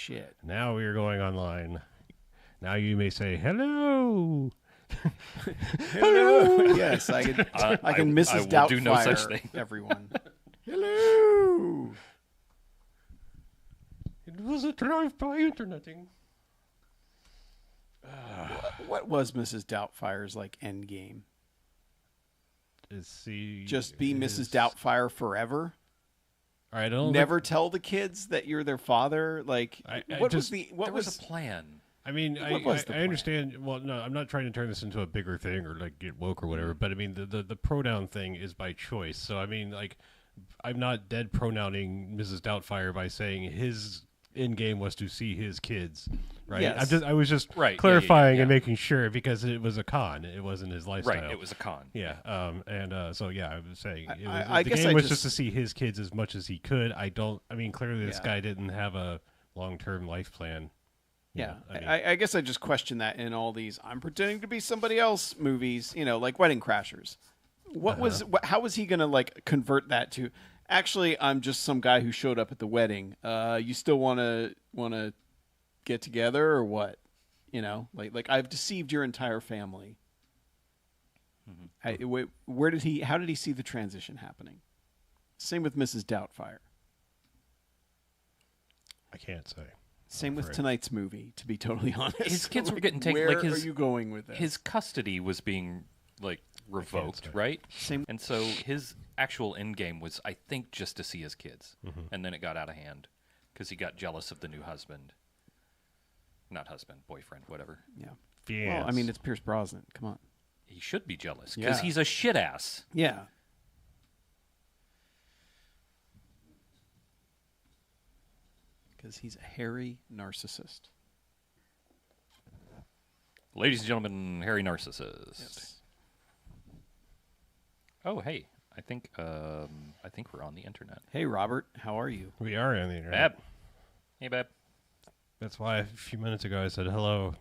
shit. Now we are going online. Now you may say hello. Hello. Yes, I can Mrs. I will do Doubtfire no such thing. everyone. Hello. It was a drive-by interneting. What was Mrs. Doubtfire's like end game? Just be Mrs. Doubtfire forever? I don't never tell the kids that you're their father. Like, what was a plan? I mean, I understand. Well, no, I'm not trying to turn this into a bigger thing or like get woke or whatever. But I mean, the pronoun thing is by choice. So I mean, like, I'm not dead pronouncing Mrs. Doubtfire by saying his end game was to see his kids, right? Yes. I was just clarifying and making sure because it was a con. It wasn't his lifestyle. Right. It was a con. Yeah. So yeah, I was saying I the guess game was just to see his kids as much as he could. I mean, clearly this guy didn't have a long-term life plan. Yeah, I guess I just question that in all these I'm pretending to be somebody else movies, like Wedding Crashers. How was he going to like convert that to actually I'm just some guy who showed up at the wedding. You still want to get together or what? Like I've deceived your entire family. Mm-hmm. How did he see the transition happening? Same with Mrs. Doubtfire. I can't say. Same with tonight's movie, to be totally honest. His kids were getting taken. Where are you going with this? His custody was being revoked, right? And so his actual end game was, I think, just to see his kids, and then it got out of hand because he got jealous of the new husband. Not husband, boyfriend, whatever. Yeah. Yes. Well, I mean, it's Pierce Brosnan. Come on. He should be jealous because he's a shit ass. Yeah. Because he's a hairy narcissist. Ladies and gentlemen, hairy narcissist. Yes. Oh, hey. I think we're on the internet. Hey, Robert. How are you? We are on the internet. Bab. Hey, Bab. That's why a few minutes ago I said, hello,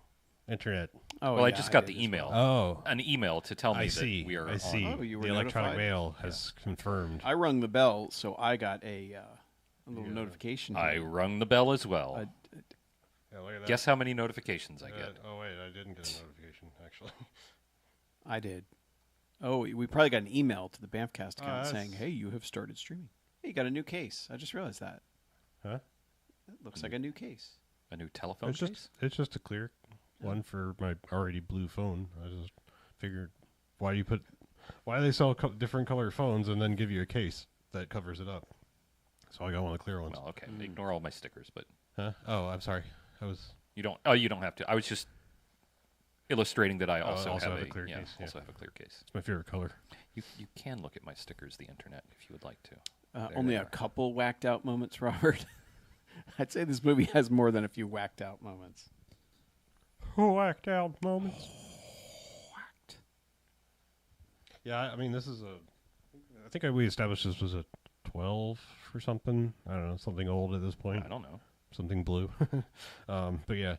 internet. Oh, well, I just got the email. Oh. An email to tell me that we are I see. Oh, you were the electronic notified? mail has confirmed. I rung the bell, so I got a little notification. I rung the bell as well. Yeah, look at that. Guess how many notifications I get? Oh, wait, I didn't get a notification, actually. I did. Oh, we probably got an email to the BMFcast account saying, hey, you have started streaming. Hey, you got a new case. I just realized that. Huh? It looks like a new case. A new telephone case? It's just a clear one for my already blue phone. I just figured, why do they sell different color phones and then give you a case that covers it up? So I got one of the clear ones. Well, okay. Ignore all my stickers, but... Huh? Oh, I'm sorry. You don't have to. I was just illustrating that I also have a clear case. Also have a clear case. It's my favorite color. You can look at my stickers, the internet, if you would like to. Only a couple whacked out moments, Robert. I'd say this movie has more than a few whacked out moments. Whacked out moments. Whacked. Yeah, I mean, this is I think we established this was a 12 or something. I don't know, something old at this point. I don't know. Something blue. But yeah,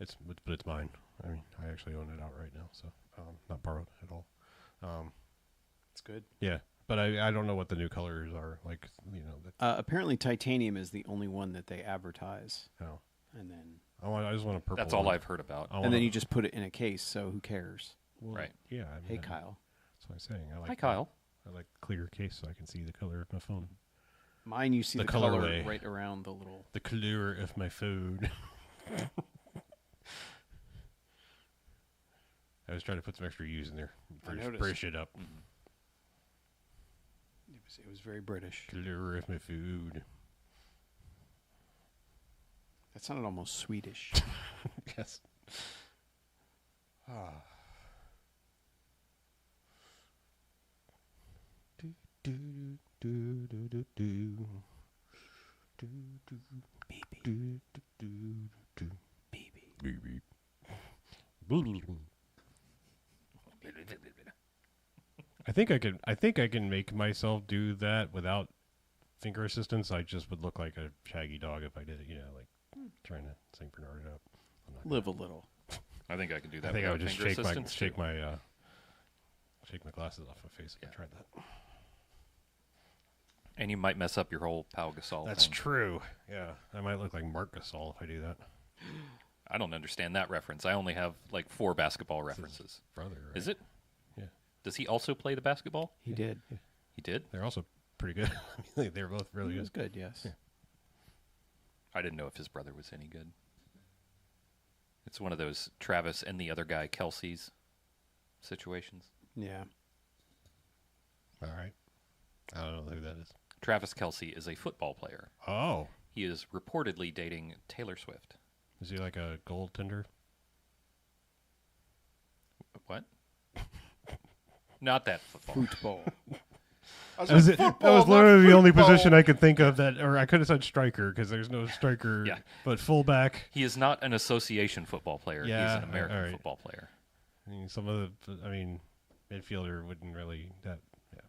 it's mine. I mean, I actually own it outright now, so not borrowed at all. It's good. Yeah, but I don't know what the new colors are like. Apparently, titanium is the only one that they advertise. Oh, and then I just want a purple. That's all I've heard about. And then you just put it in a case, so who cares? Well, right. Yeah. Hey, Kyle. That's what I'm saying. Hi, Kyle. I like clear case so I can see the color of my phone. Mine, you see the color right around the little... The color of my phone. I was trying to put some extra U's in there. British it up. Mm-hmm. It was very British. Color of my food. That sounded almost Swedish. Yes. I think I can make myself do that without finger assistance. I just would look like a shaggy dog if I did it, like trying to St. Bernard it up. Live a little. I think I can do that. I think I would just shake my glasses off my face if I tried that. And you might mess up your whole Pau Gasol That's thing. true. Yeah, I might look like Marc Gasol if I do that. I don't understand that reference. I only have like 4 basketball references. Brother, right? Is it? Yeah. Does he also play the basketball? He did. Yeah. He did? They're also pretty good. I mean, they're both really He good. was good, yes. Yeah. I didn't know if his brother was any good. It's one of those Travis and the other guy, Kelsey's situations. Yeah. All right. I don't know who that is. Travis Kelce is a football player. Oh. He is reportedly dating Taylor Swift. Is he like a goaltender? What? Not that football. Football. That was literally the only position I could think of that, or I could have said striker because there's no striker. Yeah. But fullback. He is not an association football player. Yeah, He's an American all right. football player. I mean, midfielder wouldn't really that. Yeah.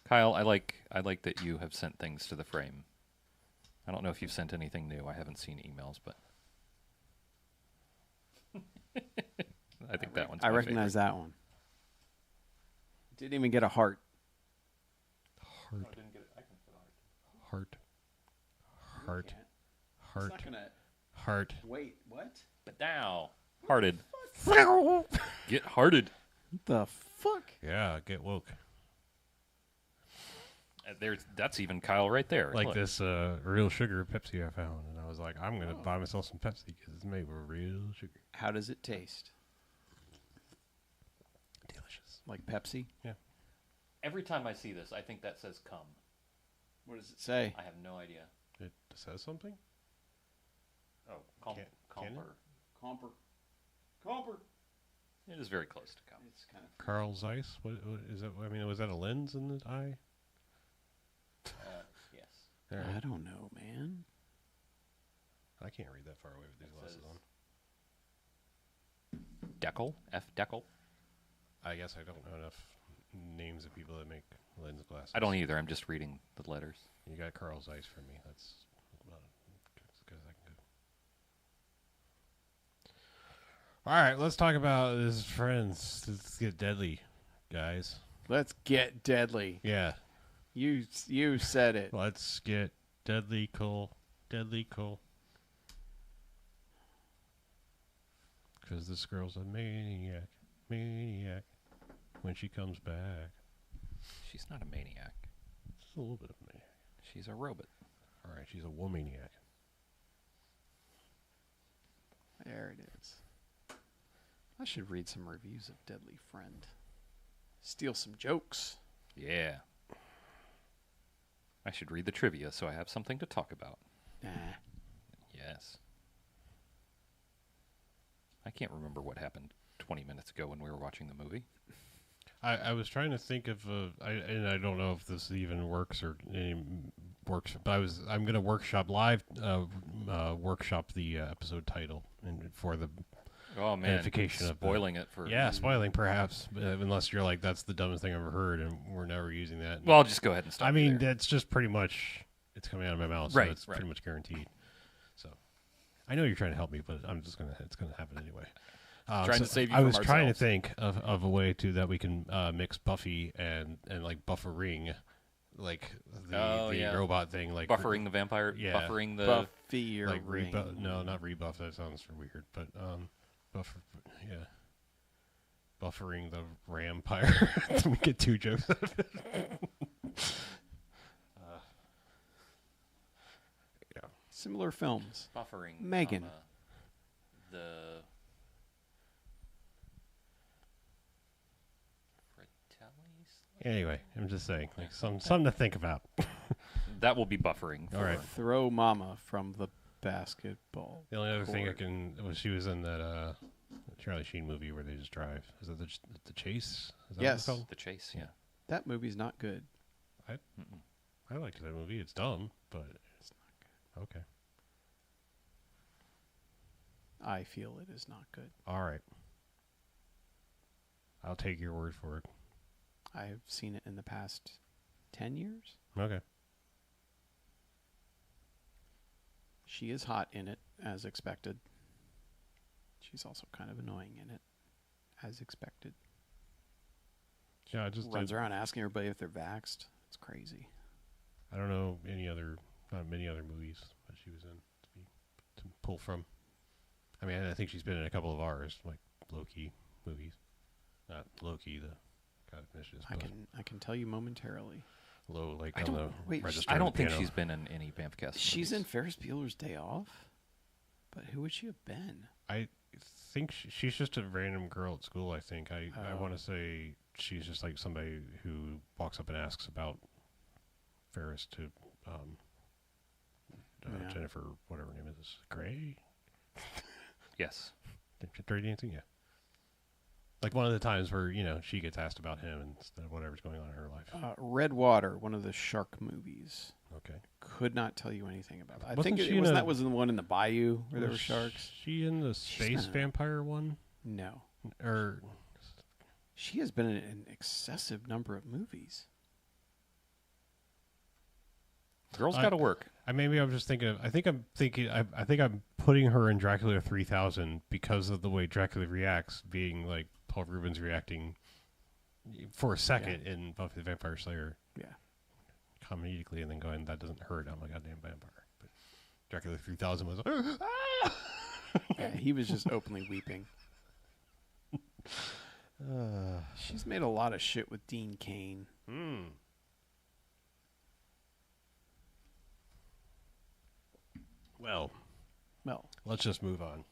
Kyle, I like that you have sent things to the frame. I don't know if you've sent anything new. I haven't seen emails, but I think that one's my I recognize favorite. that one. Didn't even get a heart. Heart. I didn't get it. I can put Heart. Heart. It's Heart. not gonna. Heart. Wait, what? But now, hearted. Get hearted. What the fuck? Yeah, get woke. That's even Kyle right there. Like Look. this real sugar Pepsi I found, and I was like, I'm gonna buy myself some Pepsi because it's made with real sugar. How does it taste? Delicious. Like Pepsi? Yeah. Every time I see this, I think that says "come." What does it say? I have no idea. It says something. Oh, Can it? Comper. Comper. It is very close to come. It's kind of. Carl Zeiss. What is that? I mean, was that a lens in the eye? Yes. All right. I don't know, man. I can't read that far away with these glasses says- on. Deckel. F. Deckel. I guess I don't know enough names of people that make lens glasses. I don't either. I'm just reading the letters. You got Carl Zeiss for me. That's about as good as I can go. All right, let's talk about his friends. Let's get deadly, guys. Let's get deadly. Yeah. You said it. Let's get deadly cool. Deadly cool. Because this girl's a maniac. Maniac. When she comes back. She's not a maniac. Just a little bit of a maniac. She's a robot. All right, she's a womaniac. There it is. I should read some reviews of Deadly Friend. Steal some jokes. Yeah. I should read the trivia so I have something to talk about. Nah. Yes. I can't remember what happened 20 minutes ago when we were watching the movie. I was trying to think of and I don't know if this even works or works, but I'm gonna workshop the episode title and for the Oh man, edification of spoiling it for spoiling perhaps, unless you're like that's the dumbest thing I've ever heard and we're never using that. Well, I'll just go ahead and stop. I mean, there. that's just pretty much it's coming out of my mouth, so Right, it's right. pretty much guaranteed. So I know you're trying to help me, but it's gonna happen anyway. Trying to save you I from was trying to ourselves. think of a way that we can mix Buffy and like buffering, like the robot thing, like buffering the vampire, yeah. buffering the Buffy or like Ring. no, not rebuff. That sounds weird, but buffer, yeah, buffering the vampire. We get 2 jokes out of it. Yeah. Similar films. buffering. Megan. The Fratellis. Anyway, I'm just saying, like something to think about. That will be buffering. All right. Throw Mama from the basketball. The only other thing I court. was she was in that Charlie Sheen movie where they just drive. Is that the Chase? Is that Yes. what it's called? The chase. Yeah. That movie's not good. I liked that movie. It's dumb, but It's not good. okay. I feel it is not good. All right. I'll take your word for it. I've seen it in the past 10 years. Okay. She is hot in it, as expected. She's also kind of annoying in it, as expected. Yeah, just runs around asking everybody if they're vaxxed. It's crazy. I don't know not many other movies that she was in to pull from. I mean, I think she's been in a couple of ours, like Loki movies. Not Loki, the God of Mischief. I can tell you momentarily. Low, like I on the don't, register. I don't think she's been in any BMFcast. She's movies. in Ferris Bueller's Day Off, but who would she have been? I think she's just a random girl at school. I think I want to say she's just like somebody who walks up and asks about Ferris to Jennifer, whatever her name is, Gray. Yes. Dirty Dancing, yeah. Like one of the times where, she gets asked about him and whatever's going on in her life. Red Water, one of the shark movies. Okay. Could not tell you anything about that. I Wasn't think she that was the one in the bayou where there were sharks. She in the space vampire one? No. Or she has been in an excessive number of movies. Girl's got to work. Maybe I'm just thinking. I think I'm putting her in Dracula 3000 because of the way Dracula reacts, being like Paul Rubens reacting for a second in Buffy the Vampire Slayer. Yeah. Comedically, and then going, that doesn't hurt. I'm a goddamn vampire. But Dracula 3000 was. Yeah, he was just openly weeping. She's made a lot of shit with Dean Cain. Well, let's just move on.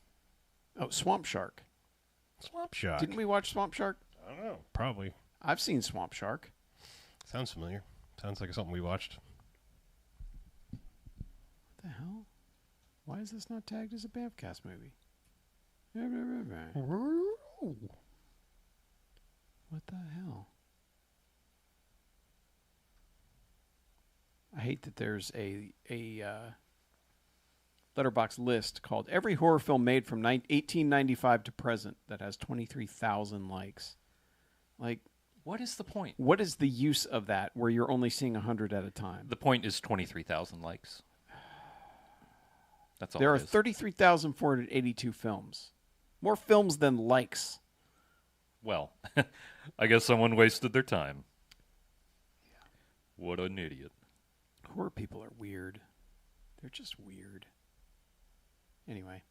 Oh, Swamp Shark. Swamp Shark. Didn't we watch Swamp Shark? I don't know. Probably. I've seen Swamp Shark. Sounds familiar. Sounds like something we watched. What the hell? Why is this not tagged as a BMFcast movie? What the hell? I hate that there's a letterbox list called Every Horror Film Made from 1895 to Present that has 23,000 likes. Like, what is the point? What is the use of that where you're only seeing 100 at a time? The point is 23,000 likes. That's all. There are 33,482 films. More films than likes. Well, I guess someone wasted their time. Yeah. What an idiot. Horror people are weird. They're just weird. Anyway,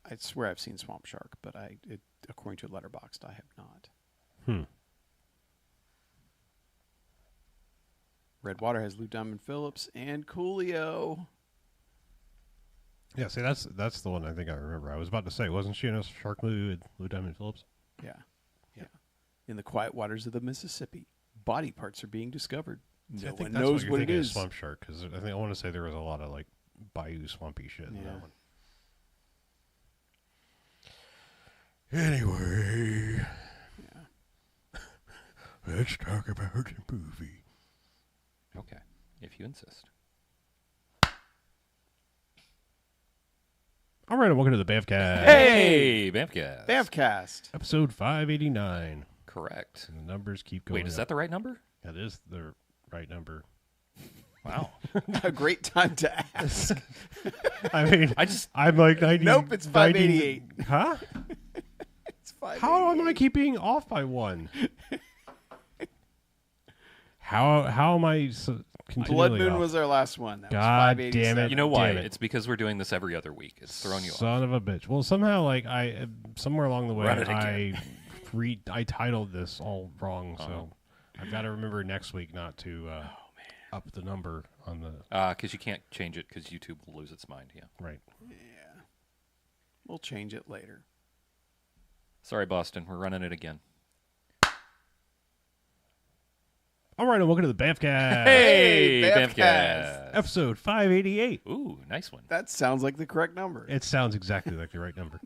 I swear I've seen Swamp Shark, but according to Letterboxd, I have not. Red Water has Lou Diamond Phillips and Coolio. Yeah, see, that's the one I think I remember. I was about to say, wasn't she in a shark movie with Lou Diamond Phillips? Yeah. In the quiet waters of the Mississippi, body parts are being discovered. No one knows what it is. Swamp Shark, because I want to say there was a lot of like bayou swampy shit in that one. Anyway, let's talk about the movie. Okay, if you insist. All right, and welcome to the BMFcast. Hey, BMFcast. BMFcast. Episode 589. Correct. And the numbers keep going. Wait, is that the right number? That is the right number. Wow. A great time to ask. I mean, I'm like 90. Nope, it's 588. Huh? It's 588. How am I keeping off by one? How am I continually Blood Moon off? was our last one. That God was damn it. You know why? Damn it. It's because we're doing this every other week. It's throwing you off. Son of a bitch. Well, somehow, like somewhere along the way, Run it again. I titled this all wrong, so I've got to remember next week not to up the number on the. Because you can't change it because YouTube will lose its mind. Yeah. Right. Yeah. We'll change it later. Sorry, Boston. We're running it again. All right, and welcome to the BMFcast. Hey, BMFcast. BMFcast. Episode 588. Ooh, nice one. That sounds like the correct number. It sounds exactly like the right number.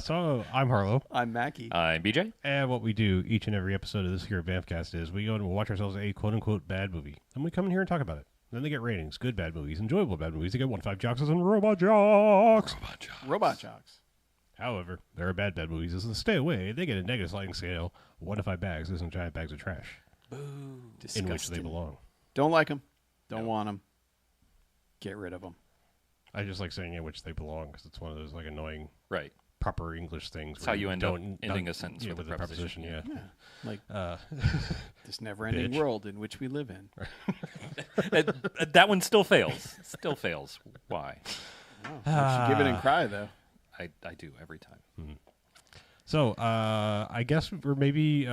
So I'm Harlow. I'm Mackie. I'm BJ. And what we do each and every episode of this here BMFcast is we go and we'll watch ourselves a quote-unquote bad movie. And we come in here and talk about it. Then they get ratings. Good bad movies. Enjoyable bad movies. They get 1 to 5 jocks and robot jocks. Robot Jocks. However, there are bad movies. As they stay away, they get a negative sliding scale. 1 to 5 bags isn't giant bags of trash. Boo. In which they belong. Don't like them. Don't want them. Get rid of them. I just like saying in which they belong because it's one of those like annoying Right. proper English things. That's how you end up ending a sentence with a preposition. Yeah. Like this never-ending world in which we live in. That one still fails. Why? Oh, you should give it and cry, though. I do every time. Mm-hmm. So I guess we're maybe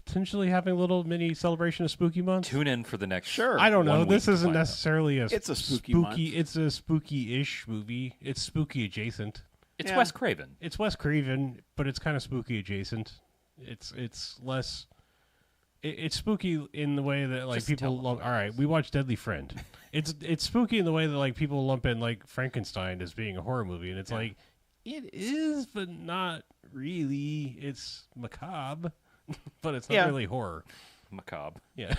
potentially having a little mini celebration of Spooky Month. Tune in for the next. Sure. I don't know. This isn't necessarily It's a spooky month. It's a spooky-ish movie. It's spooky adjacent. It's Wes Craven. It's Wes Craven, but it's kind of spooky adjacent. It's less. It's spooky in the way that like people lump. All right, we watched Deadly Friend. It's spooky in the way that like people lump in like Frankenstein as being a horror movie, and it's like it is, but not really. It's macabre, but it's not really horror. Macabre. Yeah.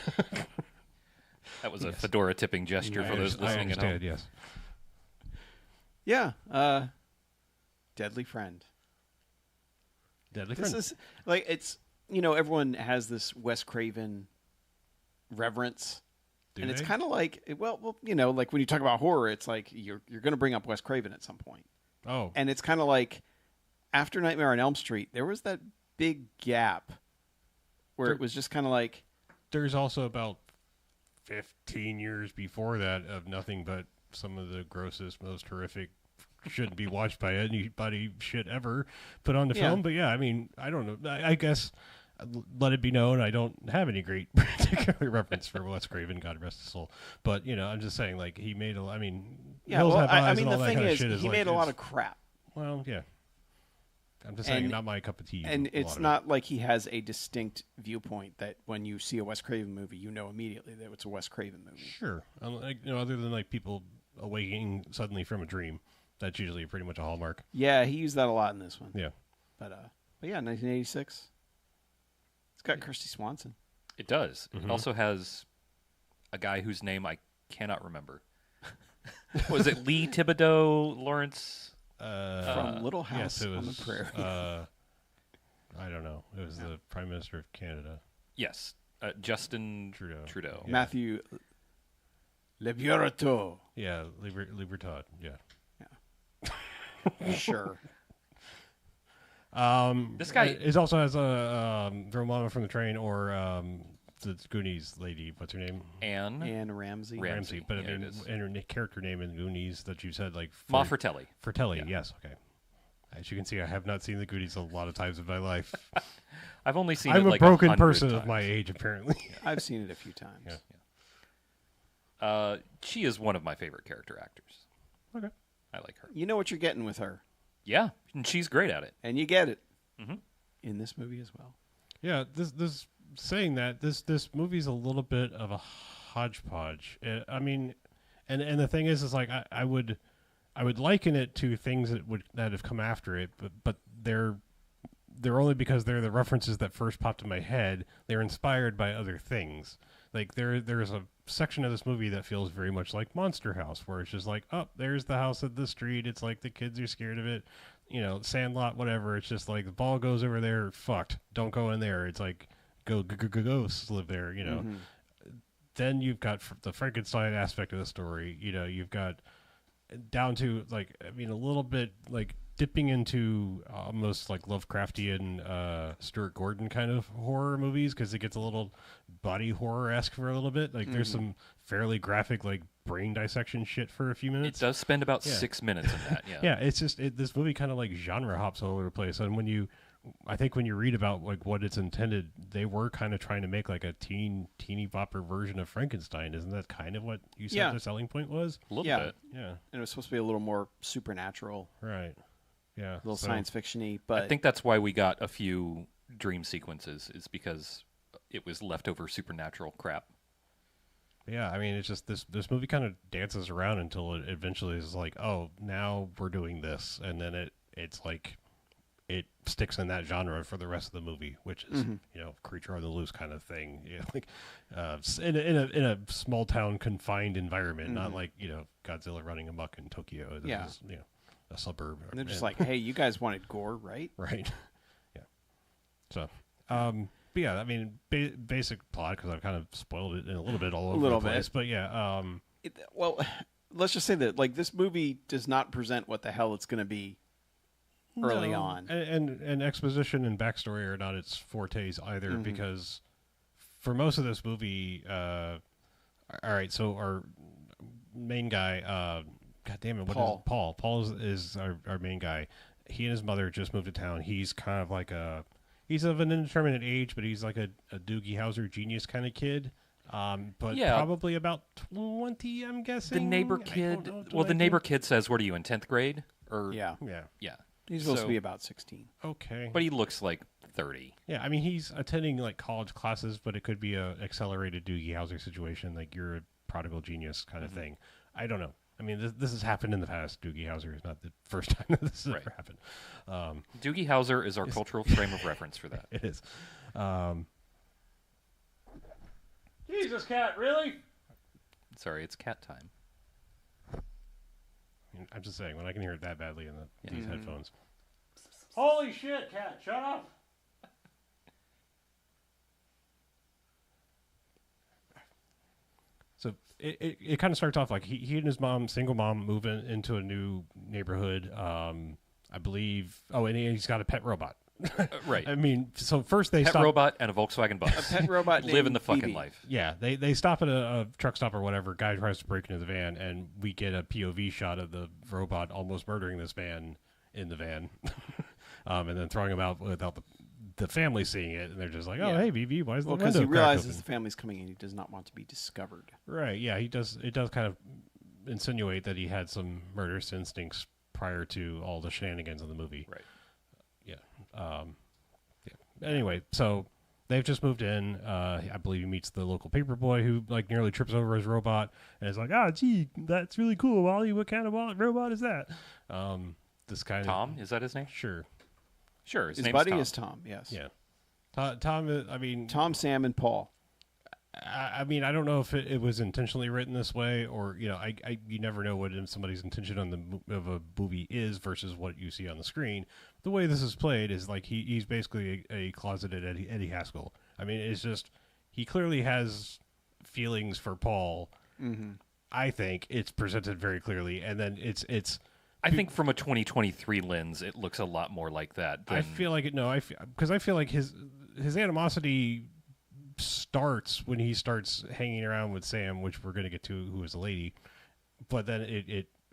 That was a fedora tipping gesture for those listening at home. Yes. Yeah. Deadly Friend. This is like it's everyone has this Wes Craven reverence, it's kind of like like when you talk about horror, it's like you're going to bring up Wes Craven at some point. Oh, and it's kind of like after Nightmare on Elm Street, there was that big gap where it was just kind of like. There's also about 15 years before that of nothing but some of the grossest, most horrific. Shouldn't be watched by anybody shit ever put on the film. But I mean, I don't know. I guess let it be known I don't have any great particular reference for Wes Craven, God rest his soul. But I'm just saying, like he made the thing is, he made a lot of crap. Well, yeah. I'm just saying, not my cup of tea. And it's not like he has a distinct viewpoint that when you see a Wes Craven movie, you know immediately that it's a Wes Craven movie. Sure, other than like people awakening suddenly from a dream. That's usually pretty much a hallmark. Yeah, he used that a lot in this one. Yeah. But yeah, 1986. It's got Kirsty Swanson. It does. Mm-hmm. It also has a guy whose name I cannot remember. Was it Lee Thibodeau Lawrence? From Little House on the Prairie. I don't know. It was the Prime Minister of Canada. Yes. Justin Trudeau. Yeah. Matthew Liberato. Yeah, Libertad. Yeah. Sure. This guy is also has a Throw Mama from the Train or the Goonies lady. What's her name? Anne Ramsey. But and her character name in Goonies that you said like Ma Fratelli. Fratelli. Yeah. Yes. Okay. As you can see, I have not seen the Goonies a lot of times in my life. I've only seen. I'm it a like broken person times. of my age, apparently. I've seen it a few times. Yeah. She is one of my favorite character actors. Okay. I like her. You know what you're getting with her. Yeah, and she's great at it. And you get it in this movie as well. Yeah, this saying that this movie's a little bit of a hodgepodge. I mean, and the thing is like I would liken it to things that have come after it, but they're only because they're the references that first popped in my head. They're inspired by other things. Like there's a section of this movie that feels very much like Monster House, where it's just like, oh, there's the house at the street. It's like the kids are scared of it. Sandlot, whatever. It's just like the ball goes over there. Fucked. Don't go in there. It's like ghosts live there. Mm-hmm. Then you've got the Frankenstein aspect of the story. You've got down to like a little bit like dipping into almost like Lovecraftian Stuart Gordon kind of horror movies because it gets a little body horror-esque for a little bit. Like there's some fairly graphic like brain dissection shit for a few minutes. It does spend about 6 minutes in that. Yeah. Yeah, it's just this movie kind of like genre hops all over the place. And I think when you read about like what it's intended, they were kind of trying to make like a teeny bopper version of Frankenstein. Isn't that kind of what you said the selling point was? A little bit. Yeah. And it was supposed to be a little more supernatural. Right. Yeah. A little science fiction-y, but I think that's why we got a few dream sequences, is because it was leftover supernatural crap. Yeah, I mean, it's just this movie kind of dances around until it eventually is like, oh, now we're doing this, and then it's like it sticks in that genre for the rest of the movie, which is creature on the loose kind of thing. Yeah, like in a small town confined environment, not like Godzilla running amok in Tokyo. This is, a suburb. And they're just like, hey, you guys wanted gore, right? Right. Yeah. So, but yeah, I mean, basic plot, because I've kind of spoiled it in a little bit all over the place. But yeah. Well, let's just say that like this movie does not present what the hell it's going to be early on. And exposition and backstory are not its fortes either, because for most of this movie, all right, so our main guy, God damn it, Paul. Paul is our main guy. He and his mother just moved to town. He's kind of like he's of an indeterminate age, but he's like a Doogie Howser genius kind of kid. But probably about 20, I'm guessing. The neighbor kid. Well, the neighbor kid says, "What are you in 10th grade?" Or Yeah. He's supposed to So- be about 16. Okay. But he looks like 30. Yeah, I mean, he's attending like college classes, but it could be a accelerated Doogie Howser situation, like you're a prodigal genius kind of thing. I don't know. I mean, this has happened in the past. Doogie Howser is not the first time that this has ever happened. Doogie Howser is our cultural frame of reference for that. It is. Jesus, cat, really? Sorry, it's cat time. I'm just saying, when I can hear it that badly in these headphones. Holy shit, cat, shut up! So it kind of starts off like he and his mom, single mom, move into a new neighborhood. I believe. Oh, and he's got a pet robot. Right. I mean, so first they Pet stop. robot and a Volkswagen bus. A pet robot living the fucking Phoebe. life. Yeah, they stop at a truck stop or whatever. Guy tries to break into the van, and we get a POV shot of the robot almost murdering this man in the van, and then throwing him out without the family seeing it, and they're just like, "Oh, hey, BB, why is the window because he cracked realizes open?" the family's coming and he does not want to be discovered. Right? Yeah, he does. It does kind of insinuate that he had some murderous instincts prior to all the shenanigans of the movie. Right. Yeah. Anyway, so they've just moved in. I believe he meets the local paper boy who like nearly trips over his robot and is like, gee, that's really cool, Wally. What kind of robot is that? This kind Tom? Is that his name? Sure. Sure. His name's buddy Tom. is Tom, yes. Yeah. Tom, I mean... Tom, Sam, and Paul. I mean, I don't know if it was intentionally written this way, or you never know what somebody's intention of a movie is versus what you see on the screen. The way this is played is like he's basically a closeted Eddie Haskell. I mean, it's just he clearly has feelings for Paul. Mm-hmm. I think it's presented very clearly, and then it's. I think from a 2023 lens, it looks a lot more like that. I feel like it. No, because I feel like his animosity starts when he starts hanging around with Sam, which we're going to get to, who is a lady, but then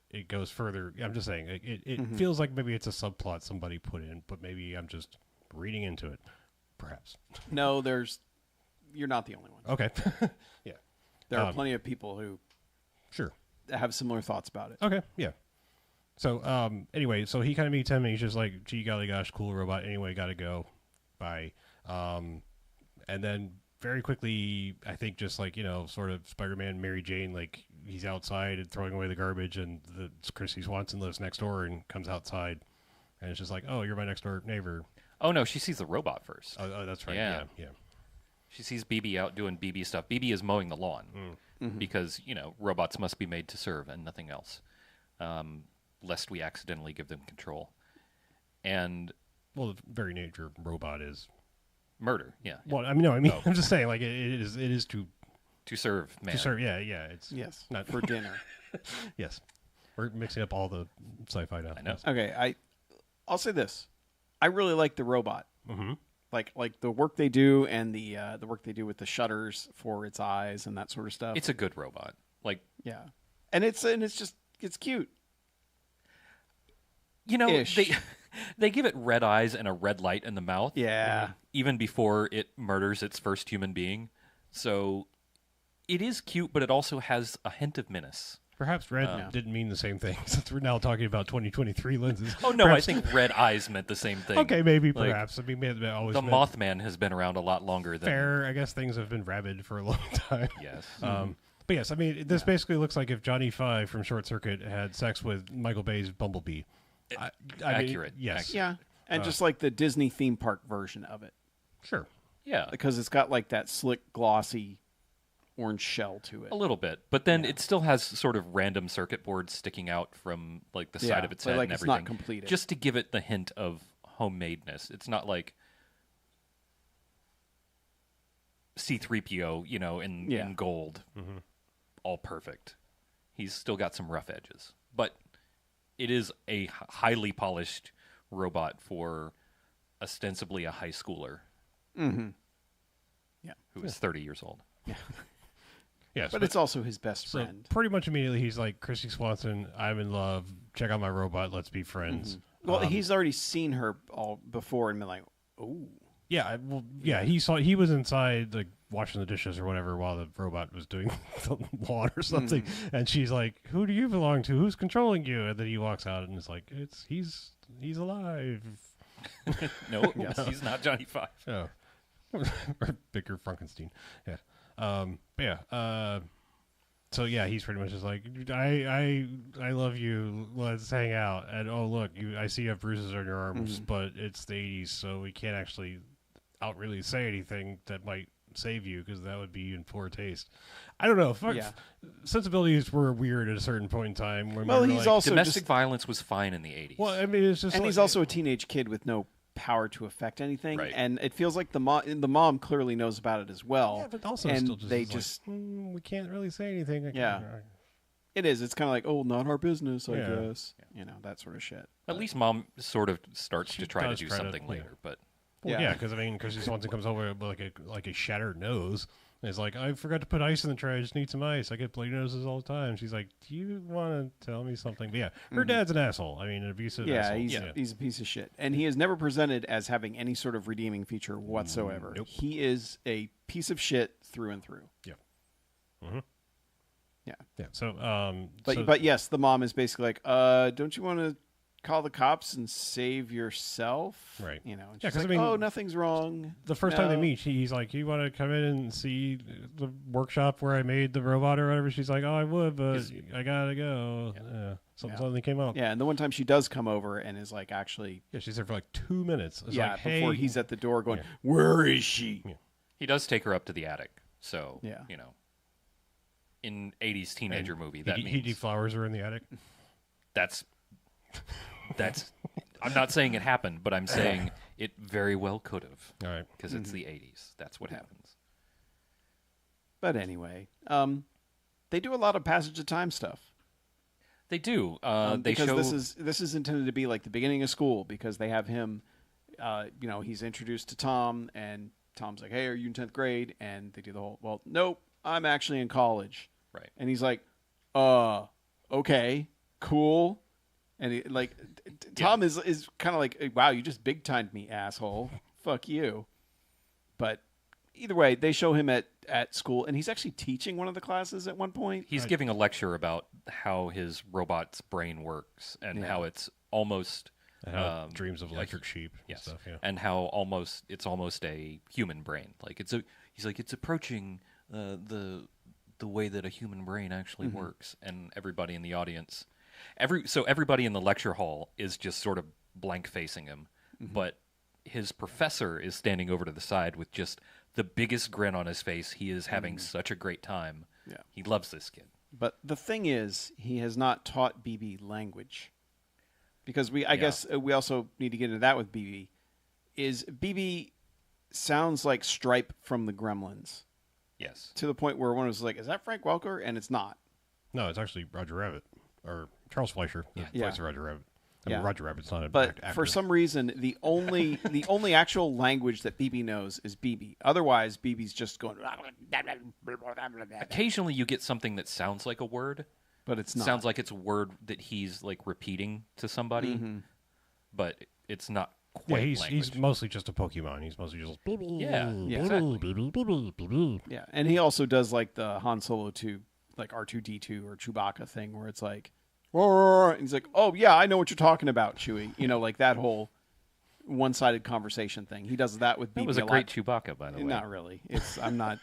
it goes further. I'm just saying it feels like maybe it's a subplot somebody put in, but maybe I'm just reading into it, perhaps. No, you're not the only one. Okay. Yeah, there are plenty of people who sure have similar thoughts about it. Okay, yeah. So anyway, so he kind of meets him and he's just like, gee golly gosh, cool robot, anyway, gotta go, bye. And then very quickly, I think just like, sort of Spider-Man, Mary Jane, like he's outside and throwing away the garbage, and Chrissy Swanson lives next door and comes outside, and it's just like, oh, you're my next door neighbor. Oh, no, she sees the robot first. Oh, that's right. Yeah. She sees BB out doing BB stuff. BB is mowing the lawn because, robots must be made to serve and nothing else, lest we accidentally give them control. And well, the very nature of robot is murder. Yeah. Well, I mean, I'm just saying, like it is to serve man. To serve, yeah. It's not for dinner. Yes, we're mixing up all the sci-fi now. I know. Okay, I'll say this: I really like the robot. Mm-hmm. Like the work they do and the work they do with the shutters for its eyes and that sort of stuff. It's a good robot. Like and it's cute. They give it red eyes and a red light in the mouth. Yeah. Even before it murders its first human being. So it is cute, but it also has a hint of menace. Perhaps red didn't mean the same thing, since we're now talking about 2023 lenses. Oh, no, perhaps... I think red eyes meant the same thing. Okay, maybe, perhaps. I mean, always Mothman has been around a lot longer than... Fair. I guess things have been rabid for a long time. Yes. But yes, I mean, this basically looks like if Johnny Five from Short Circuit had sex with Michael Bay's Bumblebee. Accurate. Yes. Yeah. And just like the Disney theme park version of it. Sure. Yeah. Because it's got like that slick, glossy orange shell to it. A little bit. But then it still has sort of random circuit boards sticking out from like the side of its head and everything. It's not completed. Just to give it the hint of homemadeness. It's not like C-3PO, in gold. Mm-hmm. All perfect. He's still got some rough edges. But it is a highly polished, robot for ostensibly a high schooler. Mm-hmm. Yeah. Who is 30 years old. Yeah. Yes, but it's also his best friend. Pretty much immediately, he's like, Christy Swanson, I'm in love. Check out my robot. Let's be friends. Mm-hmm. Well, he's already seen her all before and been like, "Oh." Yeah. Well, yeah. He was inside, like, washing the dishes or whatever while the robot was doing the lawn or something. Mm-hmm. And she's like, "Who do you belong to? Who's controlling you?" And then he walks out and it's like, he's alive. No, he's not Johnny Five. Oh. Or Victor Frankenstein. Yeah. So yeah, he's pretty much just like, I love you. Let's hang out. And oh look, I see you have bruises on your arms, but it's the 80s, so we can't actually really say anything that might save you because that would be in poor taste. I don't know. Sensibilities were weird at a certain point in time. Well, he's also domestic violence was fine in the 80s. Well, I mean, it's just, and he's also a teenage kid with no power to affect anything, right. And it feels like the mom clearly knows about it as well. Yeah, but also and still just we can't really say anything. It is. It's kind of like, oh, not our business, I guess. Yeah. You know, that sort of shit. At least mom sort of starts to try to do something later, but because I mean, Christy Swanson comes over with like a shattered nose. And it's like, I forgot to put ice in the tray. I just need some ice. I get bloody noses all the time. She's like, do you want to tell me something? But yeah, her dad's an asshole. I mean, an abusive asshole. He's a piece of shit. And he is never presented as having any sort of redeeming feature whatsoever. Nope. He is a piece of shit through and through. Yeah. Mm-hmm. Yeah. So, but yes, the mom is basically like, don't you want to call the cops and save yourself? Right. You know, because like, I mean, oh, nothing's wrong. The first time they meet, he's like, you want to come in and see the workshop where I made the robot or whatever? She's like, oh, I would, but I gotta go. Something came up. Yeah, and the one time she does come over and is like, actually, she's there for like 2 minutes. It's like, before he's at the door going, where is she? Yeah. He does take her up to the attic. So you know, in 80s teenager movie, that means he deflowers her in the attic. That's I'm not saying it happened, but I'm saying it very well could have. All right. Because it's the 80s. That's what happens. But anyway, they do a lot of passage of time stuff. They do. Because this is intended to be like the beginning of school, because they have him, he's introduced to Tom, and Tom's like, hey, are you in 10th grade? And they do the whole, well, nope, I'm actually in college. Right. And he's like, okay, cool. And Tom is kind of like, wow, you just big timed me, asshole. Fuck you. But either way, they show him at school, and he's actually teaching one of the classes at one point. He's giving a lecture about how his robot's brain works and how it's almost dreams of electric sheep. And stuff, and how it's almost a human brain. Like he's like it's approaching the way that a human brain actually works, and everybody in the audience. Everybody in the lecture hall is just sort of blank facing him, but his professor is standing over to the side with just the biggest grin on his face. He is having such a great time. Yeah. He loves this kid. But the thing is, he has not taught BB language. Because I guess we also need to get into that with BB. Is BB sounds like Stripe from the Gremlins. Yes. To the point where one was like, is that Frank Welker? And it's not. No, it's actually Roger Rabbit. Or Charles Fleischer, the voice of Roger Rabbit. I mean, Roger Rabbit's not an actor. But for some reason, the only actual language that BB knows is BB. Otherwise, BB's just going. Occasionally, you get something that sounds like a word, but it's not. Sounds like it's a word that he's like repeating to somebody, but it's not quite. He's mostly just a Pokemon. He's mostly just BB. Yeah, and he also does like the Han Solo 2. Like R2-D2 or Chewbacca thing where it's like, and he's like, oh yeah, I know what you're talking about, Chewie. You know, like that whole one-sided conversation thing. He does that with BB. That was a great Chewbacca, by the way. Not really. I'm not.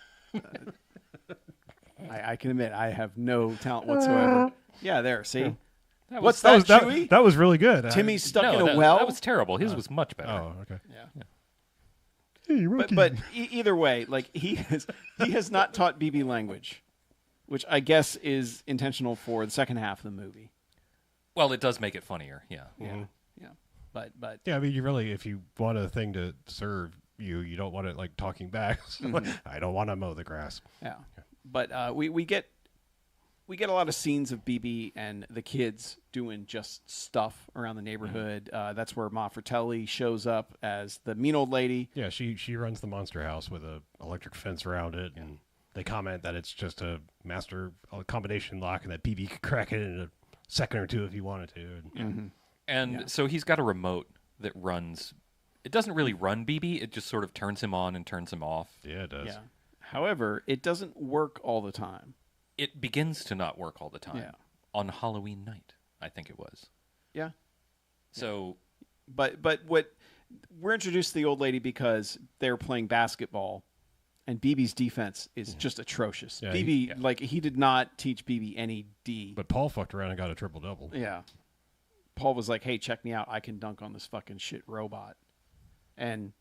I can admit I have no talent whatsoever. Yeah, there. See, what's that, Chewie? That was really good. Timmy's stuck in a well. That was terrible. His was much better. Oh, okay. Yeah. Hey, but either way, like he has not taught BB language. Which I guess is intentional for the second half of the movie. Well, it does make it funnier, yeah. But I mean, you really, if you want a thing to serve you don't want it like talking back. So I don't want to mow the grass. Yeah. But we get we get a lot of scenes of BB and the kids doing just stuff around the neighborhood. That's where Ma Fratelli shows up as the mean old lady. Yeah, she runs the monster house with a electric fence around it, and they comment that it's just a combination lock and that BB could crack it in a second or two if he wanted to. And so he's got a remote that runs. It doesn't really run BB. It just sort of turns him on and turns him off. Yeah, it does. Yeah. However, it doesn't work all the time. It begins to not work all the time. Yeah. On Halloween night, I think it was. Yeah. So, but what we're introduced to the old lady because they're playing basketball, and BB's defense is just atrocious. Yeah, BB, he did not teach BB any D. But Paul fucked around and got a triple-double. Yeah. Paul was like, hey, check me out. I can dunk on this fucking shit robot. And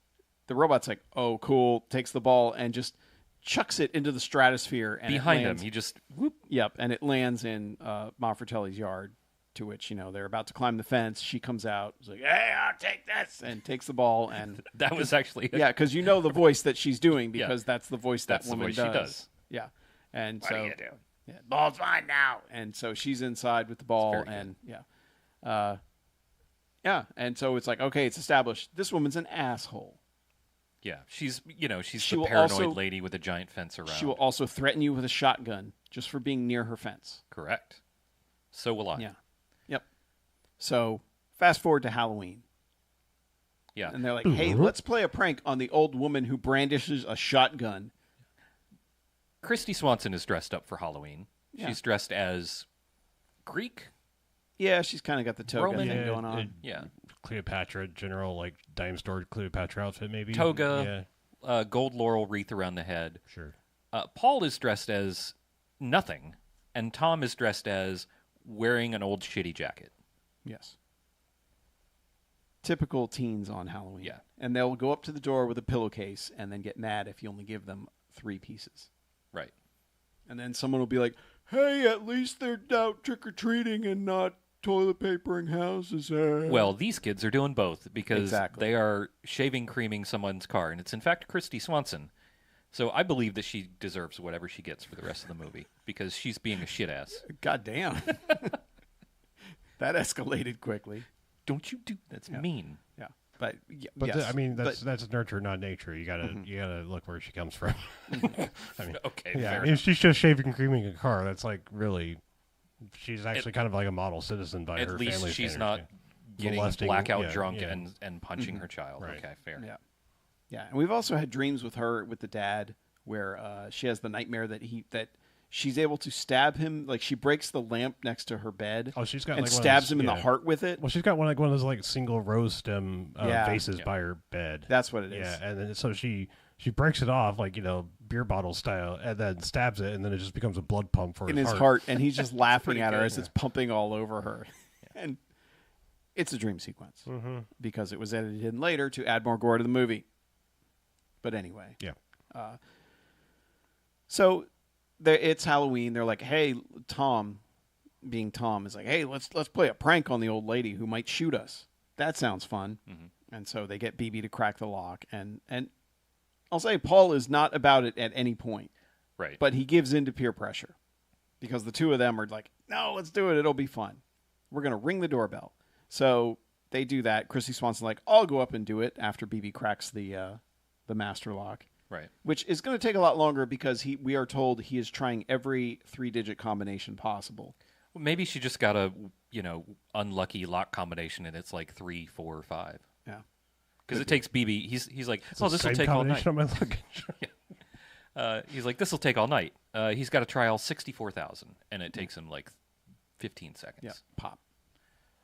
the robot's like, oh, cool, takes the ball and just chucks it into the stratosphere. And behind him, he just whoop. Yep, and it lands in Ma Fratelli's yard, to which, they're about to climb the fence. She comes out, is like, hey, I'll take this, and takes the ball. And that was actually yeah, because the voice that she's doing, because that's the voice that woman does. She does. Yeah, and what are you doing? Yeah, ball's mine now. And so she's inside with the ball, and and so it's like, okay, it's established. This woman's an asshole. Yeah, she's the paranoid lady with a giant fence around. She will also threaten you with a shotgun just for being near her fence. Correct. So will I. Yeah. Yep. So fast forward to Halloween. Yeah. And they're like, hey, let's play a prank on the old woman who brandishes a shotgun. Christy Swanson is dressed up for Halloween. Yeah. She's dressed as Greek. Yeah, she's kind of got the toga Roman thing going on. Cleopatra, general, dime store Cleopatra outfit, maybe. Toga, gold laurel wreath around the head. Sure. Paul is dressed as nothing, and Tom is dressed as wearing an old shitty jacket. Yes. Typical teens on Halloween. Yeah. And they'll go up to the door with a pillowcase and then get mad if you only give them 3 pieces. Right. And then someone will be like, hey, at least they're out trick-or-treating and not toilet papering houses. Well, these kids are doing both because they are shaving creaming someone's car, and it's in fact Christy Swanson. So I believe that she deserves whatever she gets for the rest of the movie because she's being a shit ass. God damn. That escalated quickly. Don't you do that's mean. Yeah. But yes. That's nurture, not nature. You gotta look where she comes from. Okay. Yeah. If she's just shaving creaming a car, that's really. She's actually kind of like a model citizen by her family. At least she's not getting blackout drunk and punching her child. Right. Okay, fair. Yeah. Yeah, and we've also had dreams with her, with the dad, where she has the nightmare that she's able to stab him. Like, she breaks the lamp next to her bed. Oh, she's got and stabs him in the heart with it. Well, she's got one of those single rose stem vases by her bed. That's what it is. Yeah, and then so she breaks it off beer bottle style, and then stabs it, and then it just becomes a blood pump for his heart. And he's just laughing at her as it's pumping all over her. And it's a dream sequence because it was edited in later to add more gore to the movie. But anyway, so it's Halloween. They're like, "Hey, Tom," being Tom, is like, "Hey, let's play a prank on the old lady who might shoot us." That sounds fun. And so they get BB to crack the lock, and I'll say Paul is not about it at any point, right? But he gives in to peer pressure because the two of them are like, "No, let's do it. It'll be fun. We're gonna ring the doorbell." So they do that. Christy Swanson like, "I'll go up and do it," after BB cracks the master lock, right? Which is going to take a lot longer because we are told he is trying every 3-digit combination possible. Well, maybe she just got a unlucky lock combination and it's like 3, 4, 5. Yeah, because it takes BB. He's like, oh, this will take all night. On my luggage. He's like, this will take all night. He's got to try all 64,000, and it takes him like 15 seconds. Yeah, pop.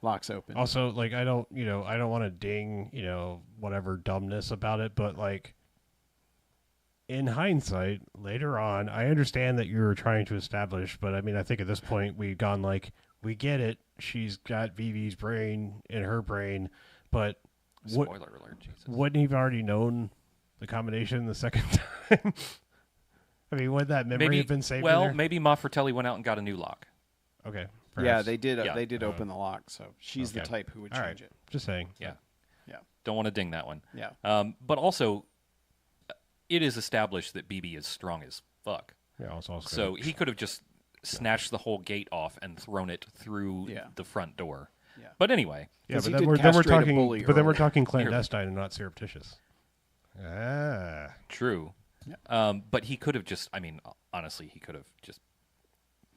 Locks open. Also, I don't want to ding, whatever dumbness about it, but in hindsight, later on, I understand that you were trying to establish, but I think at this point we've gone we get it. She's got Vivi's brain in her brain, but spoiler alert, Jesus. Wouldn't he have already known the combination the second time? Would that memory have been saved? Well, maybe Ma Fratelli went out and got a new lock. Okay. Perhaps. Yeah, they did. They did open the lock, so she's the type who would change it. Just saying. Yeah. Don't want to ding that one. Yeah. But also, it is established that BB is strong as fuck. Yeah. Also so he could have just snatched the whole gate off and thrown it through the front door. Yeah. But anyway. Yeah, but then we're talking clandestine and not surreptitious. Ah. True. Yeah. But he could have just, honestly, he could have just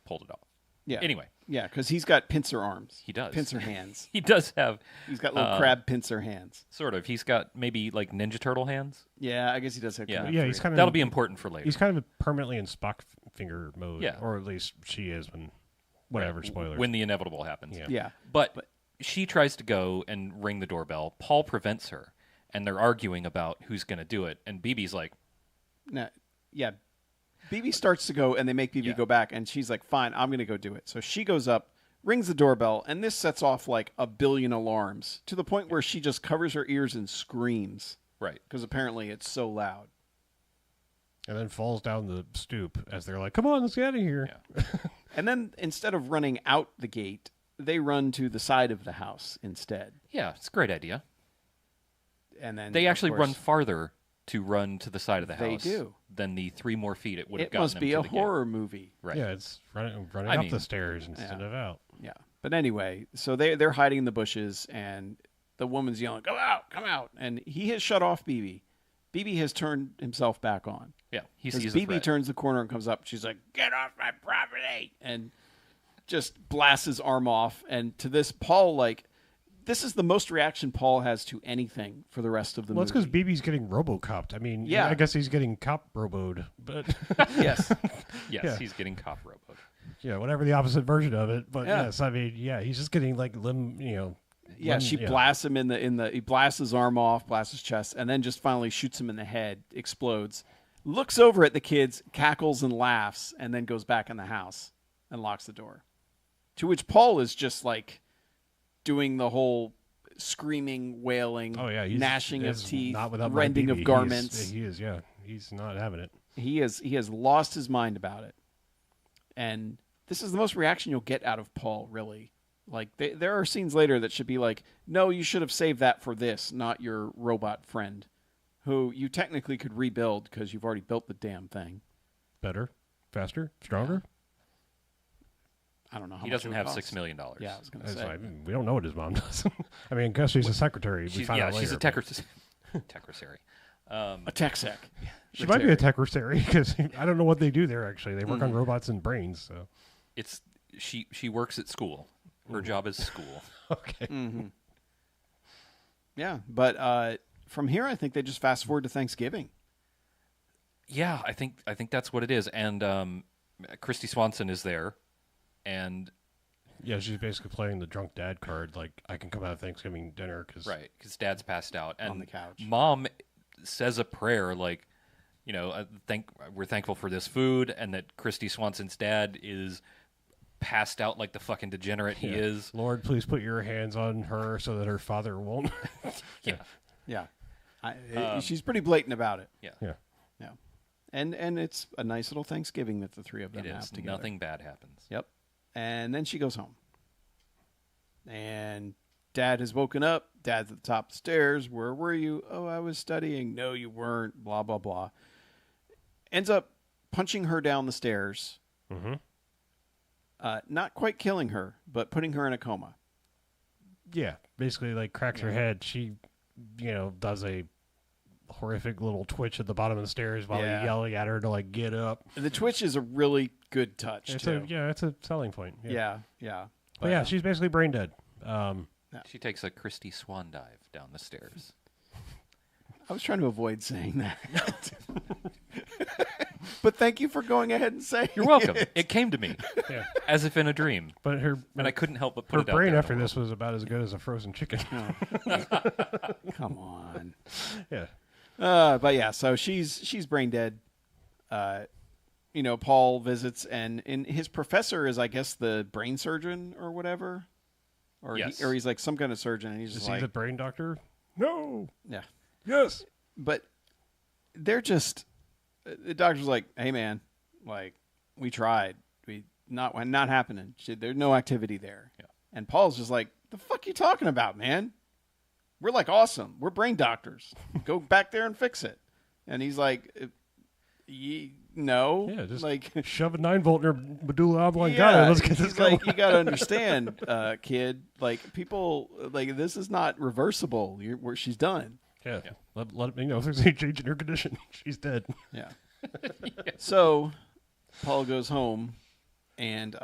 pulled it off. Yeah. Anyway. Yeah, because he's got pincer arms. He does. Pincer hands. He does have. He's got little crab pincer hands. Sort of. He's got maybe like Ninja Turtle hands. Yeah, I guess he does have. Yeah, he's kind of. That'll be important for later. He's kind of permanently in Spock finger mode. Yeah. Or at least she is when, whatever, spoilers. When the inevitable happens. Yeah. But she tries to go and ring the doorbell. Paul prevents her, and they're arguing about who's going to do it. And BB's like, "No, yeah." BB starts to go, and they make BB go back, and she's like, "Fine, I'm going to go do it." So she goes up, rings the doorbell, and this sets off like a billion alarms to the point where she just covers her ears and screams. Right. Because apparently it's so loud. And then falls down the stoop as they're like, "Come on, let's get out of here." Yeah. And then instead of running out the gate, they run to the side of the house instead. Yeah, it's a great idea. And then they actually run farther to run to the side of the house. They do. Than the 3 more feet it would have gotten them to the gate. It must be a horror movie. Right. Yeah, it's running up the stairs instead of out. Yeah. But anyway, so they're hiding in the bushes, and the woman's yelling, "Come out, come out." And he has shut off BB. BB has turned himself back on. Yeah, he sees BB turns the corner and comes up. She's like, "Get off my property!" And just blasts his arm off. And to this, Paul, like, this is the most reaction Paul has to anything for the rest of the movie. Well, it's because BB's getting RoboCopped. I mean, yeah, I guess he's getting cop roboed, but yes, he's getting cop roboed. Yeah, whatever the opposite version of it. But yes, I mean, he's just getting like she blasts him in the. He blasts his arm off, blasts his chest, and then just finally shoots him in the head. Explodes. Looks over at the kids, cackles and laughs, and then goes back in the house and locks the door. To which Paul is just like doing the whole screaming, wailing, gnashing of teeth, rending of garments. He is. He's not having it. He has lost his mind about it. And this is the most reaction you'll get out of Paul, really. Like, there are scenes later that should be like, no, you should have saved that for this, not your robot friend, who you technically could rebuild because you've already built the damn thing. Better, faster, stronger? I don't know how he much doesn't have $6 million. Yeah, I was going to say. We don't know what his mom does. I mean, because she's a secretary. She's a techressary. A tech sec. She might be a techressary because I don't know what they do there, actually. They work on robots and brains. So she works at school. Her job is school. Okay. Mm-hmm. Yeah, but from here, I think they just fast forward to Thanksgiving. Yeah, I think that's what it is. And Christy Swanson is there. And she's basically playing the drunk dad card, like, I can come out of Thanksgiving dinner because dad's passed out and on the couch. Mom says a prayer like, we're thankful for this food, and that Christy Swanson's dad is passed out like the fucking degenerate he is. Lord, please put your hands on her so that her father won't. Yeah. She's pretty blatant about it. Yeah. And it's a nice little Thanksgiving that the three of them have together. Nothing bad happens. Yep. And then she goes home. And Dad has woken up. Dad's at the top of the stairs. Where were you? Oh, I was studying. No, you weren't. Blah, blah, blah. Ends up punching her down the stairs. Mm-hmm. Not quite killing her, but putting her in a coma. Yeah. Basically, like, cracks her head. She, does a horrific little twitch at the bottom of the stairs while you're yelling at her to, like, get up. The twitch is a really good touch, too. It's a selling point. Yeah. But she's basically brain dead. She takes a Christy Swan dive down the stairs. I was trying to avoid saying that. But thank you for going ahead and saying You're welcome. it. It came to me as if in a dream. But and I couldn't help but put it out there. Her brain after this was about as good as a frozen chicken. Come on. Yeah. But so she's brain dead. Paul visits, and his professor is, I guess, the brain surgeon or whatever. Or he's like some kind of surgeon, and he's just is like... he the brain doctor? No. Yeah. Yes. But they're just... The doctor's like, hey, man, like, we tried. Not happening. There's no activity there. Yeah. And Paul's just like, the fuck you talking about, man? We're like awesome. We're brain doctors. Go back there and fix it. And he's like, no. Yeah, just like shove a 9-volt in her medulla oblongata. Yeah, Let's get this going. Like, you got to understand, kid. Like, people, like, this is not reversible. Where she's done. Yeah. Let me know if there's any change in her condition. She's dead. Yeah. So, Paul goes home and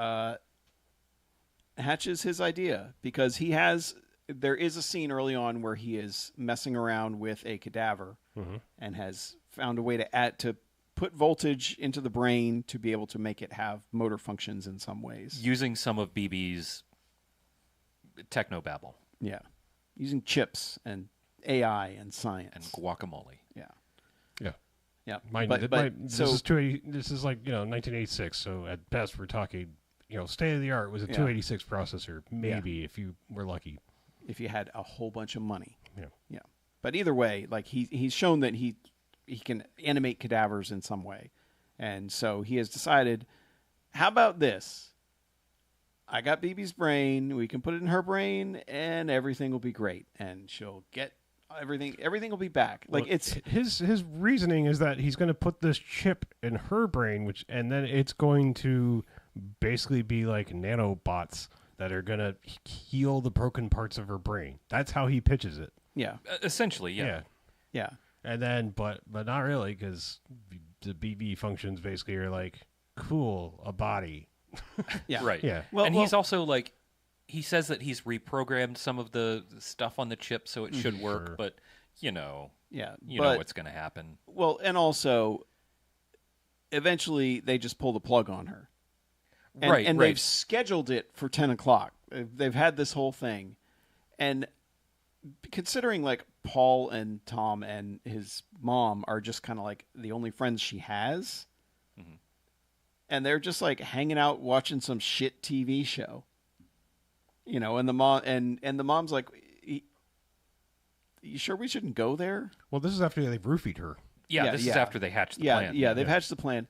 hatches his idea because there is a scene early on where he is messing around with a cadaver and has found a way to put voltage into the brain to be able to make it have motor functions in some ways. Using some of BB's technobabble. Yeah. Using chips and AI and science. And guacamole. Yeah. Yeah. Yeah. This is like, 1986. So at best we're talking, state of the art was a 286 processor, maybe if you were lucky. If you had a whole bunch of money. Yeah. Yeah. But either way, like he's shown that he can animate cadavers in some way. And so he has decided, how about this? I got BB's brain. We can put it in her brain and everything will be great. And she'll get everything will be back. Like, well, it's his reasoning is that he's going to put this chip in her brain, and then it's going to basically be like nanobots that are going to heal the broken parts of her brain. That's how he pitches it. Yeah. Essentially, yeah. Yeah. And then, but not really, because the BB functions basically are like, cool, a body. Yeah. Right. Yeah. And he's also like, he says that he's reprogrammed some of the stuff on the chip so it should work, but you know what's going to happen. Well, and also, eventually they just pull the plug on her. And they've scheduled it for 10 o'clock. They've had this whole thing. And considering, like, Paul and Tom and his mom are just kind of like the only friends she has, and they're just like hanging out watching some shit TV show, and the mom and the mom's like, "You sure we shouldn't go there?" Well, this is after they've roofied her. Yeah, this is after they hatched the plan. Yeah, they've hatched the plan.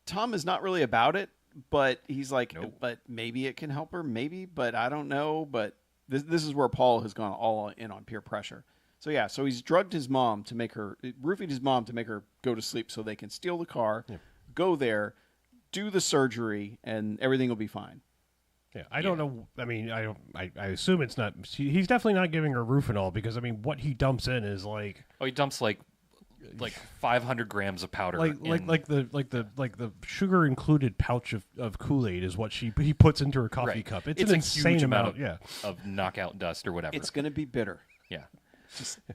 Tom is not really about it, but he's like, Nope. but maybe it can help her, maybe, but I don't know. But this is where Paul has gone all in on peer pressure. So he's drugged his mom roofied his mom to make her go to sleep so they can steal the car, go there, do the surgery, and everything will be fine. Yeah, I don't know. I mean, I assume it's not. He's definitely not giving her Rufinol because, I mean, what he dumps in is like. Oh, he dumps like 500 grams of powder. Like the sugar included pouch of Kool-Aid is what he puts into her coffee cup. It's an insane huge amount of knockout dust or whatever. It's going to be bitter. Yeah.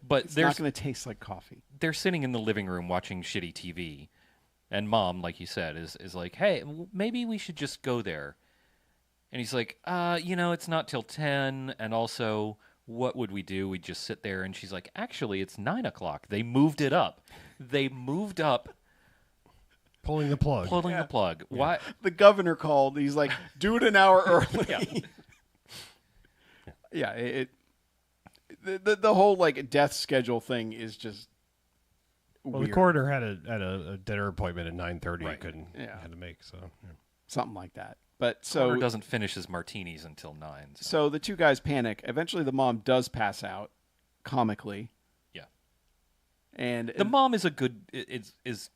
But it's not going to taste like coffee. They're sitting in the living room watching shitty TV, and Mom, like you said, is like, "Hey, maybe we should just go there." And he's like, it's not till 10, and also, what would we do? We'd just sit there. And she's like, actually, it's 9 o'clock. They moved it up. Pulling the plug. The plug. Yeah. Why? The governor called. He's like, do it an hour early. The whole like death schedule thing is just weird. The coroner had a dinner appointment at 9:30. Right. He couldn't had to make something like that. But Coroner doesn't finish his martinis until 9. So the two guys panic. Eventually, the mom does pass out, comically. Yeah. And the mom is is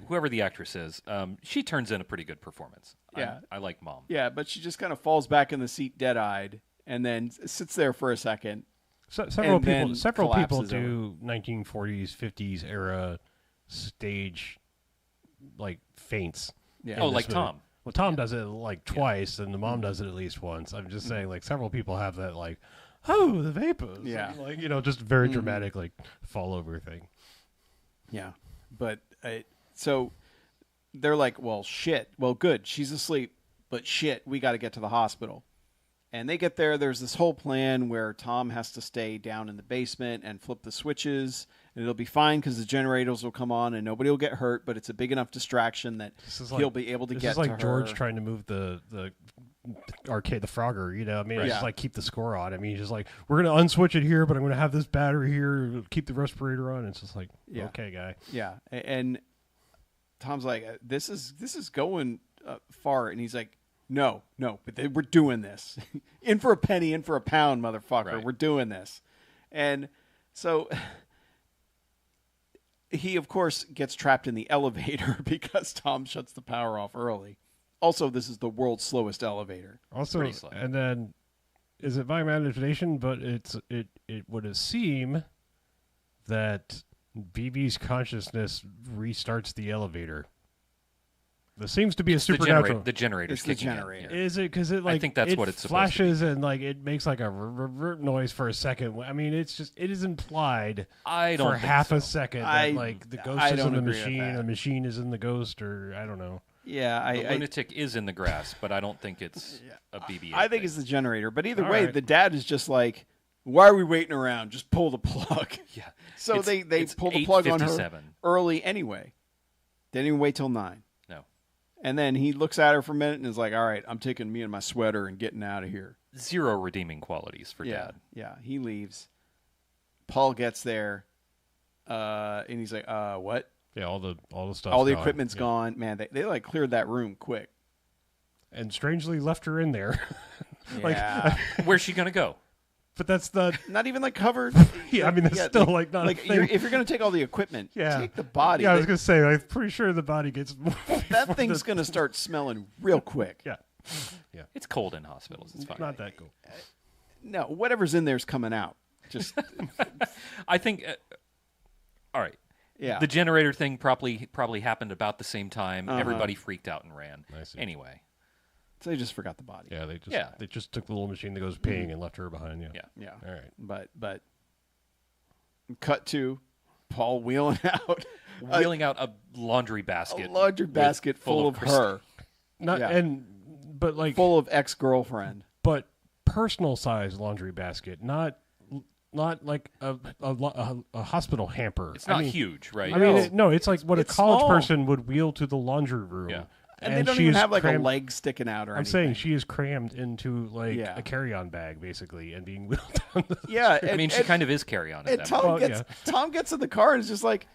whoever the actress is. She turns in a pretty good performance. Yeah, I like Mom. Yeah, but she just kind of falls back in the seat, dead-eyed, and then sits there for a second. Several people do 1940s, 50s era stage like faints. Yeah. Oh, like Tom. Well, Tom does it like twice, and the mom does it at least once. I'm just saying, like, several people have that, like, oh, the vapors. Yeah. Like, just very dramatic, like, fall over thing. Yeah. But, so they're like, well, shit. Well, good. She's asleep, but shit, we got to get to the hospital. And they get there. There's this whole plan where Tom has to stay down in the basement and flip the switches, and it'll be fine because the generators will come on and nobody will get hurt, but it's a big enough distraction that he'll be able to get to her. This is like George trying to move the arcade, the Frogger, I mean, it's just like keep the score on. I mean, he's just like, we're going to unswitch it here, but I'm going to have this battery here, keep the respirator on. It's just like, okay, guy. Yeah. And Tom's like, this is going far. And he's like, no, but we're doing this. In for a penny, in for a pound, motherfucker. Right. We're doing this. And so he, of course, gets trapped in the elevator because Tom shuts the power off early. Also, this is the world's slowest elevator. Also, and then, is it my imagination? But it would seem that BB's consciousness restarts the elevator. There seems to be a supernatural. The generator's kicking in. Generator. Is it because it like I think that's what it's supposed to be. flashes and like it makes like a revert noise for a second. I mean, it is implied for half a second that like the ghost is in the machine is in the ghost, or I don't know. Yeah, the lunatic is in the grass, but I don't think it's a BB-8. I think it's the generator. But either way, the dad is just like, why are we waiting around? Just pull the plug. Yeah. So they pull the plug on her early anyway. They didn't even wait till 9. No. And then he looks at her for a minute and is like, all right, I'm taking me and my sweater and getting out of here. Zero redeeming qualities for Dad. Yeah, he leaves. Paul gets there, and he's like, what? Yeah, all the stuff. All the equipment's gone. Man, they like cleared that room quick. And strangely left her in there. Yeah. Where's she going to go? But that's not even like covered. Yeah, I mean, it's still like not like a thing. If you're going to take all the equipment, take the body. Yeah, I was going to say, I'm pretty sure the body gets that thing's going to start smelling real quick. Yeah. It's cold in hospitals. It's fine. Not that cool. No, whatever's in there's coming out. Just I think all right. Yeah. The generator thing probably happened about the same time. Everybody freaked out and ran. I see. Anyway. So they just forgot the body. Yeah, they just took the little machine that goes peeing and left her behind. Yeah. All right. But cut to Paul wheeling out a laundry basket. A laundry basket full of her. But like full of ex-girlfriend. But personal size laundry basket, not like a hospital hamper. It's not huge, right? I mean, it's like what a college person would wheel to the laundry room. Yeah. And they don't even have like a leg sticking out or anything. I'm saying she is crammed into like a carry-on bag, basically, and being wheeled down the street. I mean, she kind of is carry-on. And Tom gets in the car and is just like,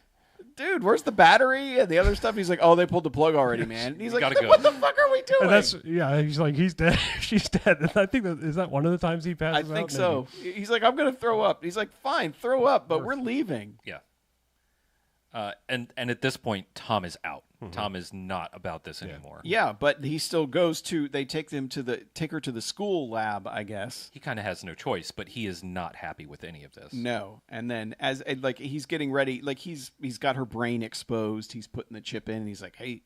dude, where's the battery and the other stuff? He's like, oh, they pulled the plug already, man. And he's like, what the fuck are we doing? And he's like, he's dead. She's dead. And I think is that one of the times he passes out? I think so. He's like, I'm going to throw up. He's like, fine, throw up, but we're leaving. Yeah. And at this point, Tom is out. Mm-hmm. Tom is not about this anymore. Yeah, but he still goes to. They take her to the school lab, I guess. He kind of has no choice, but he is not happy with any of this. No, and then as like he's getting ready, like he's got her brain exposed. He's putting the chip in, and he's like, "Hey,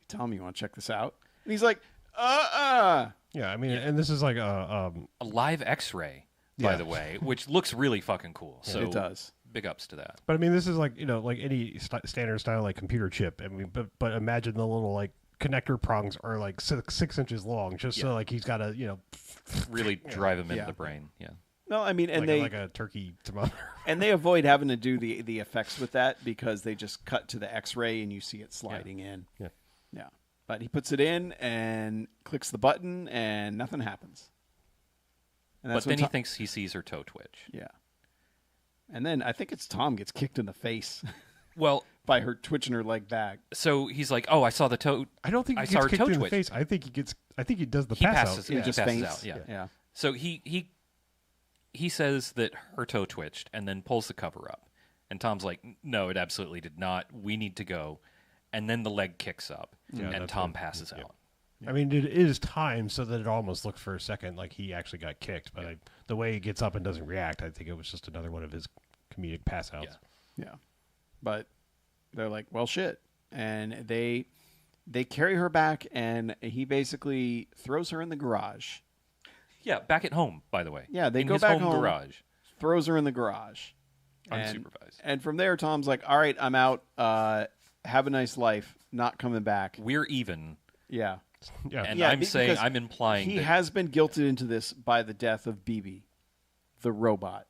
Tom, you want to check this out?" And he's like, Yeah, I mean, and this is like a live X-ray, by the way, which looks really fucking cool. So it does. Big ups to that. But I mean, this is like like any standard style like computer chip. I mean, but imagine the little like connector prongs are like 6 inches long, just so like he's got to really drive him into the brain. Yeah. No, I mean, and like a turkey thermometer. And they avoid having to do the effects with that because they just cut to the X-ray and you see it sliding in. Yeah. Yeah. But he puts it in and clicks the button and nothing happens. And but then he thinks he sees her toe twitch. Yeah. And then I think it's Tom gets kicked in the face. Well, by her twitching her leg back. So he's like, "Oh, I saw the toe." I don't think he gets kicked in the face. I think he does the pass out. He just passes out. Yeah. So he says that her toe twitched and then pulls the cover up. And Tom's like, "No, it absolutely did not. We need to go." And then the leg kicks up and Tom passes out. I mean, it is timed so that it almost looked for a second like he actually got kicked. But the way he gets up and doesn't react, I think it was just another one of his comedic pass outs. Yeah. But they're like, well, shit. And they carry her back, and he basically throws her in the garage. Yeah, back at home, by the way. Yeah, they go back home, garage. Throws her in the garage. Unsupervised. And from there, Tom's like, all right, I'm out. Have a nice life. Not coming back. We're even. Yeah. Yeah. And I'm implying he has been guilted into this by the death of BB, the robot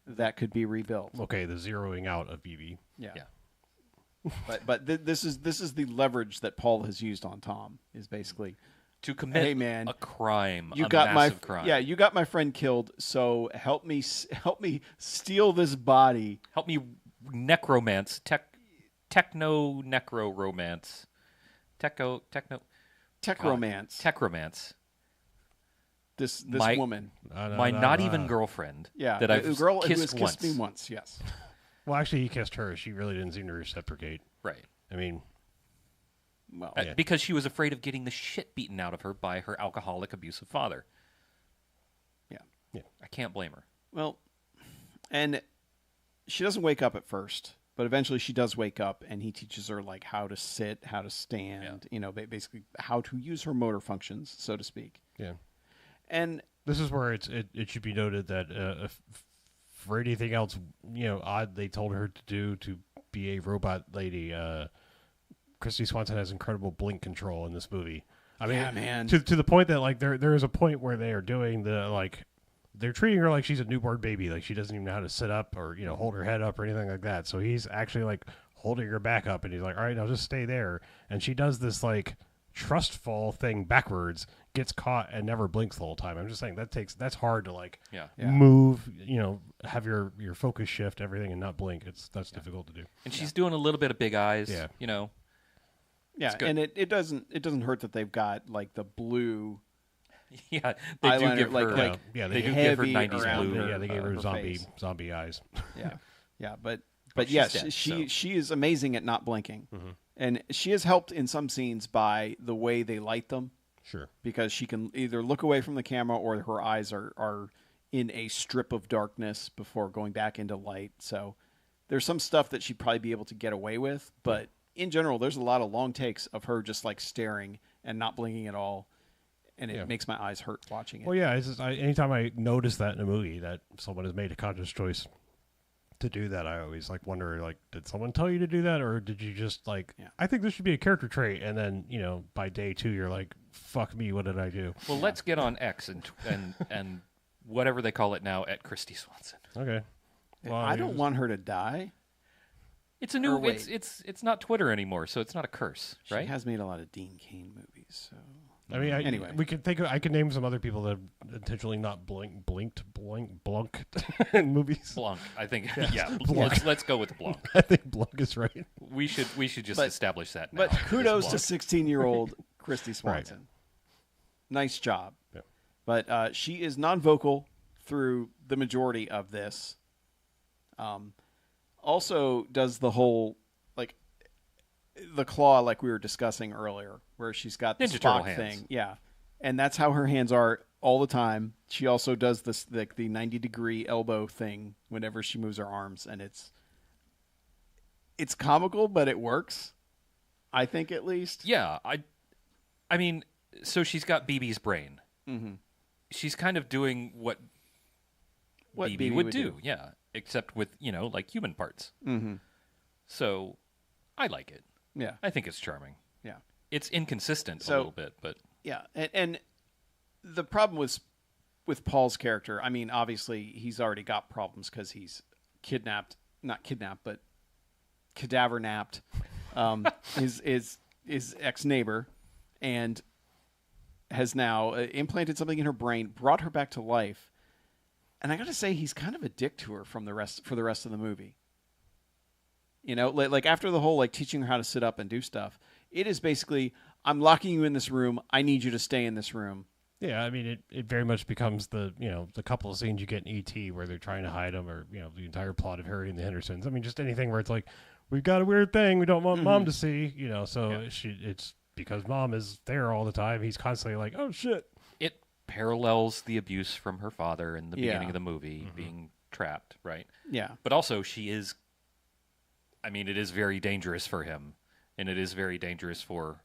that could be rebuilt. Okay, the zeroing out of BB. Yeah. But this is the leverage that Paul has used on Tom is basically to commit a crime, massive crime. Yeah, you got my friend killed, so help me steal this body. Help me necromance, techno-necro-romance. Techromance. This woman. My not even girlfriend. Yeah. That I've girl kissed who has kissed me once, yes. Well, actually, he kissed her. She really didn't seem to reciprocate. Right. I mean, well, because she was afraid of getting the shit beaten out of her by her alcoholic, abusive father. Yeah. I can't blame her. Well, and she doesn't wake up at first, but eventually she does wake up, and he teaches her like how to sit, how to stand, basically how to use her motor functions, so to speak. Yeah. And this is where it should be noted that for anything else, odd they told her to do to be a robot lady, Christy Swanson has incredible blink control in this movie. I mean, man. To the point that like there is a point where they are doing they're treating her like she's a newborn baby, like she doesn't even know how to sit up or hold her head up or anything like that. So he's actually like holding her back up, and he's like, "All right, now just stay there." And she does this like trust fall thing backwards, gets caught, and never blinks the whole time. I'm just saying that's hard to like move, have your focus shift everything and not blink. That's difficult to do. And she's doing a little bit of big eyes. Yeah. Yeah, and it doesn't hurt that they've got like the blue. Yeah, they do give her they do give her 90s blue. Yeah, they gave her face. zombie eyes. Yeah, but yes, dead, she is amazing at not blinking, and she is helped in some scenes by the way they light them. Sure, because she can either look away from the camera or her eyes are in a strip of darkness before going back into light. So there's some stuff that she'd probably be able to get away with, but in general, there's a lot of long takes of her just like staring and not blinking at all. And it makes my eyes hurt watching it. Well, yeah. It's just, anytime I notice that in a movie that someone has made a conscious choice to do that, I always like wonder, like, did someone tell you to do that, or did you just like? Yeah. I think this should be a character trait, and then by day 2, you're like, "Fuck me, what did I do?" Well, let's get on X and whatever they call it now at Christy Swanson. Okay. Well, I don't want her to die. It's a new. It's not Twitter anymore, so it's not a curse, right? She has made a lot of Dean Cain movies, so. I mean, anyway, we can think. I can name some other people that have intentionally not blunked in movies. Blunk, I think. Blunk. Let's go with Blunk. I think Blunk is right. We should just establish that now. But kudos to 16-year-old Christy Swanson. Right. Nice job. Yeah. But she is non-vocal through the majority of this. Also does the whole the claw like we were discussing earlier, where she's got the Spock thing. Yeah. And that's how her hands are all the time. She also does this the 90-degree elbow thing whenever she moves her arms, and it's comical, but it works. I think, at least. Yeah, I mean, so she's got BB's brain. Mm-hmm. She's kind of doing what BB would do. Yeah, except with like human parts. Mm-hmm. So I like it. Yeah, I think it's charming. Yeah, it's inconsistent a little bit, but yeah, and the problem with Paul's character, I mean, obviously he's already got problems because he's not kidnapped, but cadaver napped his ex-neighbor, and has now implanted something in her brain, brought her back to life, and I got to say he's kind of a dick to her for the rest of the movie. Like after the whole teaching her how to sit up and do stuff, it is basically, I'm locking you in this room. I need you to stay in this room. Yeah, I mean, it very much becomes the couple of scenes you get in E.T. where they're trying to hide them, or the entire plot of Harry and the Hendersons. I mean, just anything where it's like, we've got a weird thing we don't want Mom to see, So it's because Mom is there all the time. He's constantly like, oh shit. It parallels the abuse from her father in the beginning of the movie, being trapped, right? Yeah, but also she is. I mean, it is very dangerous for him, and it is very dangerous for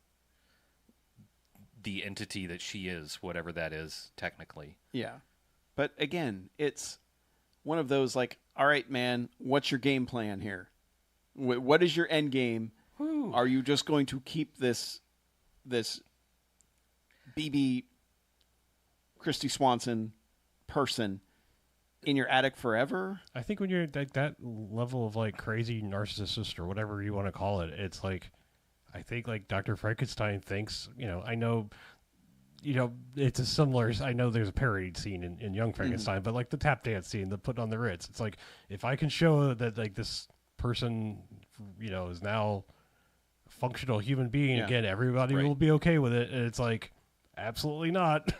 the entity that she is, whatever that is, technically. Yeah. But again, it's one of those all right, man, what's your game plan here? What is your end game? Whew. Are you just going to keep this BB Christy Swanson person in your attic forever? I think when you're at that level of crazy narcissist or whatever you want to call it, it's I think Dr. Frankenstein thinks, I know, it's a similar, I know there's a parody scene in Young Frankenstein, but the tap dance scene, the put on the Ritz, it's if I can show that this person, is now a functional human being again, everybody will be okay with it. And it's Absolutely not.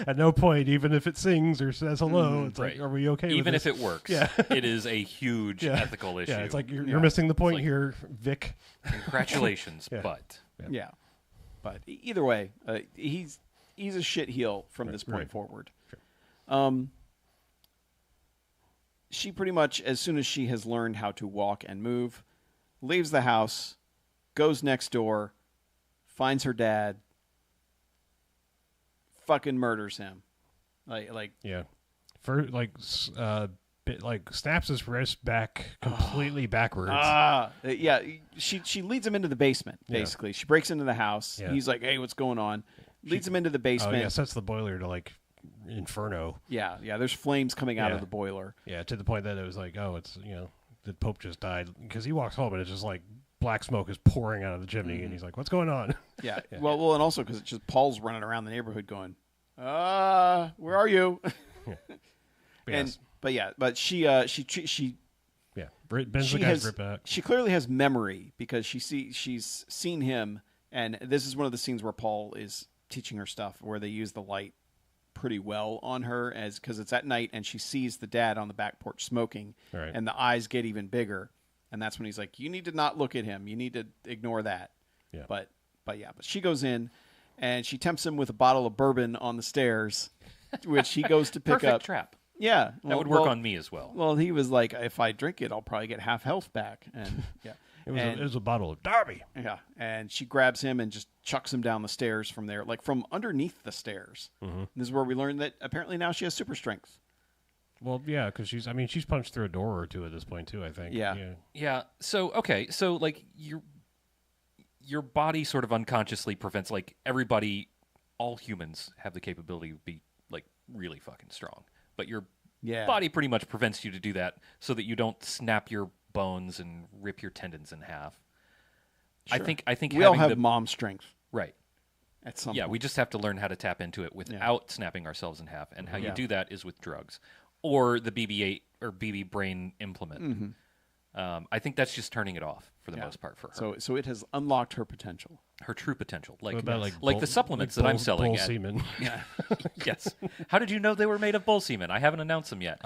At no point, even if it sings or says hello, it's right. like, are we okay even with this? if it works, Yeah. it is a huge ethical issue. Yeah, it's like you're missing the point like, here, Vic. Congratulations, but. Yeah. But either way, he's a shit heel from this point forward. Sure. She pretty much, as soon as she has learned how to walk and move, leaves the house, goes next door, finds her dad, fucking murders him. Snaps his wrist back completely backwards. She leads him into the basement, basically. She breaks into the house. Yeah. He's like, hey, what's going on? Leads him into the basement. Sets the boiler to, like, inferno. Yeah, there's flames coming out of the boiler. Yeah, to the point that it was like, it's, the Pope just died. Because he walks home and it's just like black smoke is pouring out of the chimney, and he's like, what's going on? Yeah. Well, and also because it's just Paul's running around the neighborhood going, where are you? Yes. But she bends the guy's grip back. She clearly has memory because she's seen him, and this is one of the scenes where Paul is teaching her stuff where they use the light pretty well on her because it's at night and she sees the dad on the back porch smoking, right. And the eyes get even bigger, and that's when he's like, you need to not look at him, you need to ignore that. Yeah. But she goes in and she tempts him with a bottle of bourbon on the stairs, which he goes to pick Perfect up. Trap. Yeah, that would work on me as well. Well, he was like, if I drink it, I'll probably get half health back. And it was a bottle of Derby. Yeah, and she grabs him and just chucks him down the stairs from there, like from underneath the stairs. Mm-hmm. This is where we learn that apparently now she has super strength. Well, yeah, because she's punched through a door or two at this point too, I think. Yeah. So like your body sort of unconsciously prevents, like, all humans have the capability to be, like, really fucking strong. But your body pretty much prevents you to do that so that you don't snap your bones and rip your tendons in half. Sure. I think we all have mom strength. Right. At some point. We just have to learn how to tap into it without snapping ourselves in half. And how you do that is with drugs or the BB-8 or BB brain implement. Mm-hmm. I think that's just turning it off for the most part for her. So it has unlocked her potential. Her true potential. Like the supplements that I'm selling. Bull semen. Yeah. Yes. How did you know they were made of bull semen? I haven't announced them yet.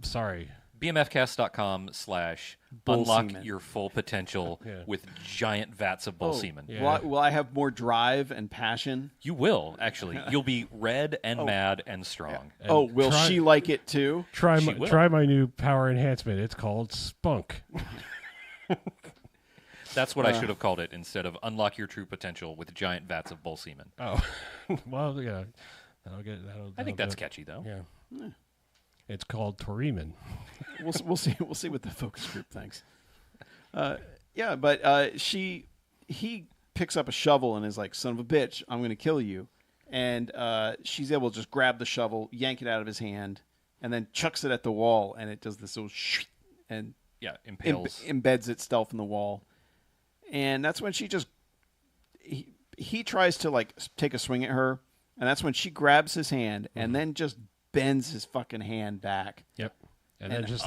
Sorry. BMFcast.com/unlock your full potential with giant vats of bull semen. Yeah. Will I have more drive and passion? You will, actually. You'll be red and mad and strong. And will she like it too? Try my new power enhancement. It's called Spunk. That's what I should have called it instead of unlock your true potential with giant vats of bull semen. Oh, well, yeah. I think that's catchy, though. Yeah. It's called Toriman. We'll see. We'll see what the focus group thinks. He picks up a shovel and is like, "Son of a bitch, I'm going to kill you." And she's able to just grab the shovel, yank it out of his hand, and then chucks it at the wall, and it does this little and impales, embeds itself in the wall. And that's when he tries to, like, take a swing at her, and that's when she grabs his hand and then just bends his fucking hand back. Yep. And then just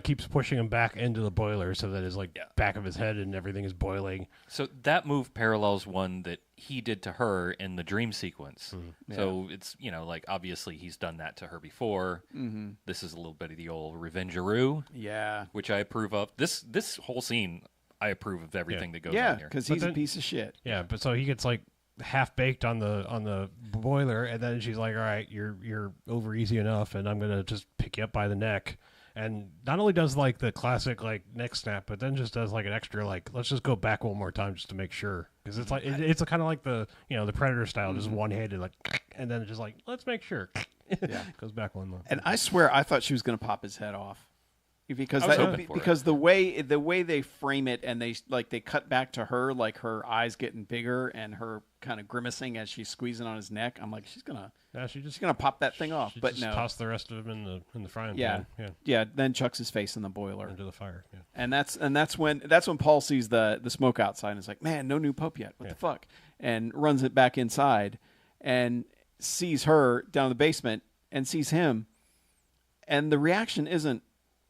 keeps pushing him back into the boiler so that his back of his head and everything is boiling. So that move parallels one that he did to her in the dream sequence. Mm-hmm. So it's, like, obviously he's done that to her before. Mm-hmm. This is a little bit of the old revenge-aroo. Yeah. Which I approve of. This whole scene, I approve of everything that goes on here. Yeah, because he's a piece of shit. Yeah, but so he gets, like, half baked on the boiler, and then she's like, all right, you're over easy enough, and I'm gonna just pick you up by the neck. And not only does, like, the classic, like, neck snap, but then just does, like, an extra, like, let's just go back one more time just to make sure, because it's like it's kind of like the the Predator style, just one-handed, like, and then just like, let's make sure. Goes back one more. And I swear I thought she was gonna pop his head off. Because the way they frame it, and they cut back to her, like, her eyes getting bigger and her kind of grimacing as she's squeezing on his neck. I'm like, she's gonna pop that thing off. But no, toss the rest of him in the frying pan. Yeah. Then chucks his face in the boiler into the fire. Yeah. And that's when Paul sees the smoke outside and is like, man, no new Pope yet. What the fuck? And runs it back inside and sees her down in the basement and sees him, and the reaction isn't,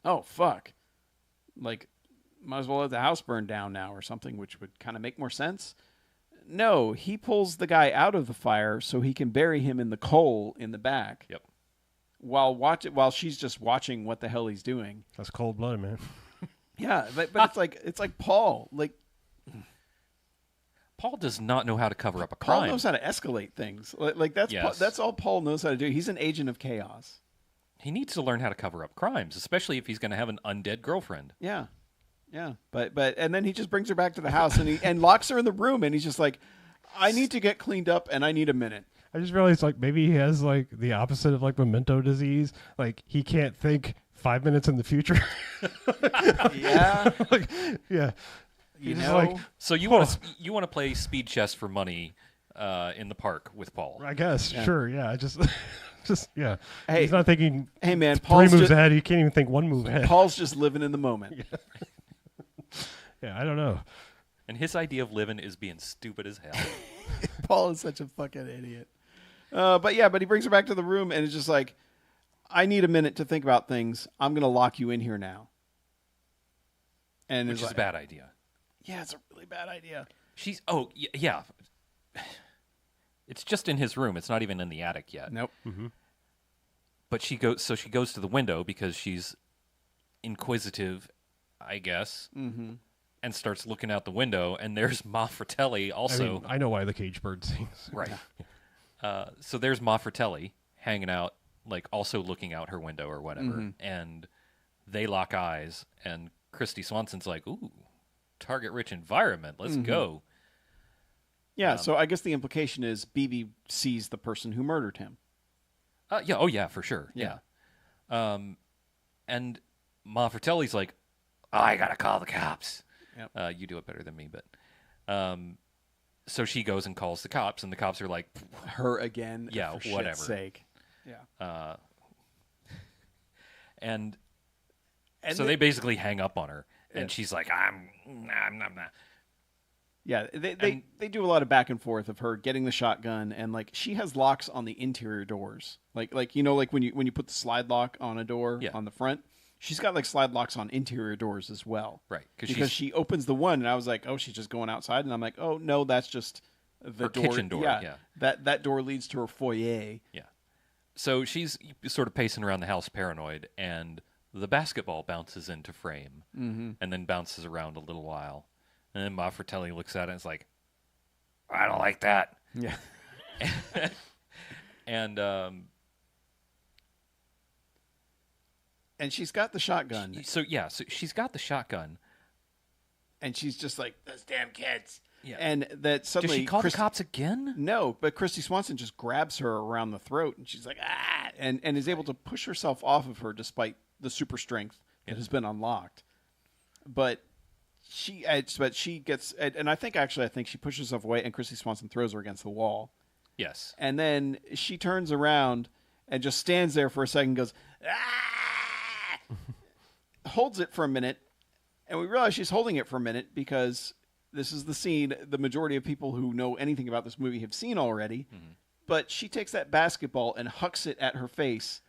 oh, fuck. Like, might as well let the house burn down now or something, which would kind of make more sense. no, he pulls the guy out of the fire so he can bury him in the coal in the back. Yep. While she's just watching what the hell he's doing. That's cold blooded, man. Yeah, but it's like Paul. Like Paul does not know how to cover up a crime. Paul knows how to escalate things. Like that's all Paul knows how to do. He's an agent of chaos. He needs to learn how to cover up crimes, especially if he's going to have an undead girlfriend. Yeah. Yeah. But and then he just brings her back to the house and locks her in the room, and he's just like, I need to get cleaned up and I need a minute. I just realized, like, maybe he has, like, the opposite of, like, memento disease. Like, he can't think 5 minutes in the future. Yeah. Like, yeah. You He's know? like, So you want to play speed chess for money in the park with Paul? I guess, Yeah. sure, yeah. Just, yeah. Hey, he's not thinking hey man, 3 Paul's moves ahead. He can't even think 1 move ahead. Paul's just living in the moment. Yeah, I don't know. And his idea of living is being stupid as hell. Paul is such a fucking idiot. But he brings her back to the room and it's just like, I need a minute to think about things. I'm going to lock you in here now. And Which is a bad idea. Yeah, it's a really bad idea. Yeah. It's just in his room. It's not even in the attic yet. Nope. Mm-hmm. But she goes to the window because she's inquisitive, I guess, and starts looking out the window. And there's Ma Fratelli also. I mean, I know why the cage bird sings. Right. So there's Ma Fratelli hanging out, like also looking out her window or whatever, and they lock eyes. And Christy Swanson's like, "Ooh, target-rich environment. Let's go." Yeah. So I guess the implication is BB sees the person who murdered him. Yeah. Oh, yeah, for sure. Yeah. And Ma Fratelli's like, I gotta call the cops. Yep. You do it better than me, but. So she goes and calls the cops, and the cops are like, her again. Yeah, for whatever. Shit's sake. Yeah. And so they basically hang up on her, and she's like, I'm not. Yeah, they do a lot of back and forth of her getting the shotgun, and like she has locks on the interior doors, like you know, like when you put the slide lock on a door on the front, she's got like slide locks on interior doors as well, right? Because she opens the one, and I was like, oh, she's just going outside, and I'm like, oh no, that's just the her door, kitchen door. Yeah. That door leads to her foyer. Yeah. So she's sort of pacing around the house, paranoid, and the basketball bounces into frame, and then bounces around a little while. And then Ma Fratelli looks at it and is like, I don't like that. Yeah. And she's got the shotgun. So she's got the shotgun. And she's just like, those damn kids. Yeah. And that suddenly... Does she call the cops again? No, but Christy Swanson just grabs her around the throat, and she's like, ah! And is able to push herself off of her despite the super strength that has been unlocked. But... She gets, and I think she pushes herself away, and Christy Swanson throws her against the wall. Yes. And then she turns around and just stands there for a second, and goes, ah! Holds it for a minute, and we realize she's holding it for a minute because this is the scene the majority of people who know anything about this movie have seen already. But she takes that basketball and hucks it at her face,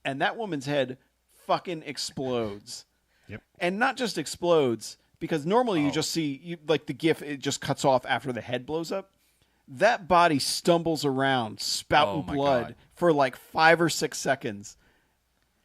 and that woman's head fucking explodes. Yep. And not just explodes. Because normally you just see, like the GIF, it just cuts off after the head blows up. That body stumbles around, spouting blood for like 5 or 6 seconds.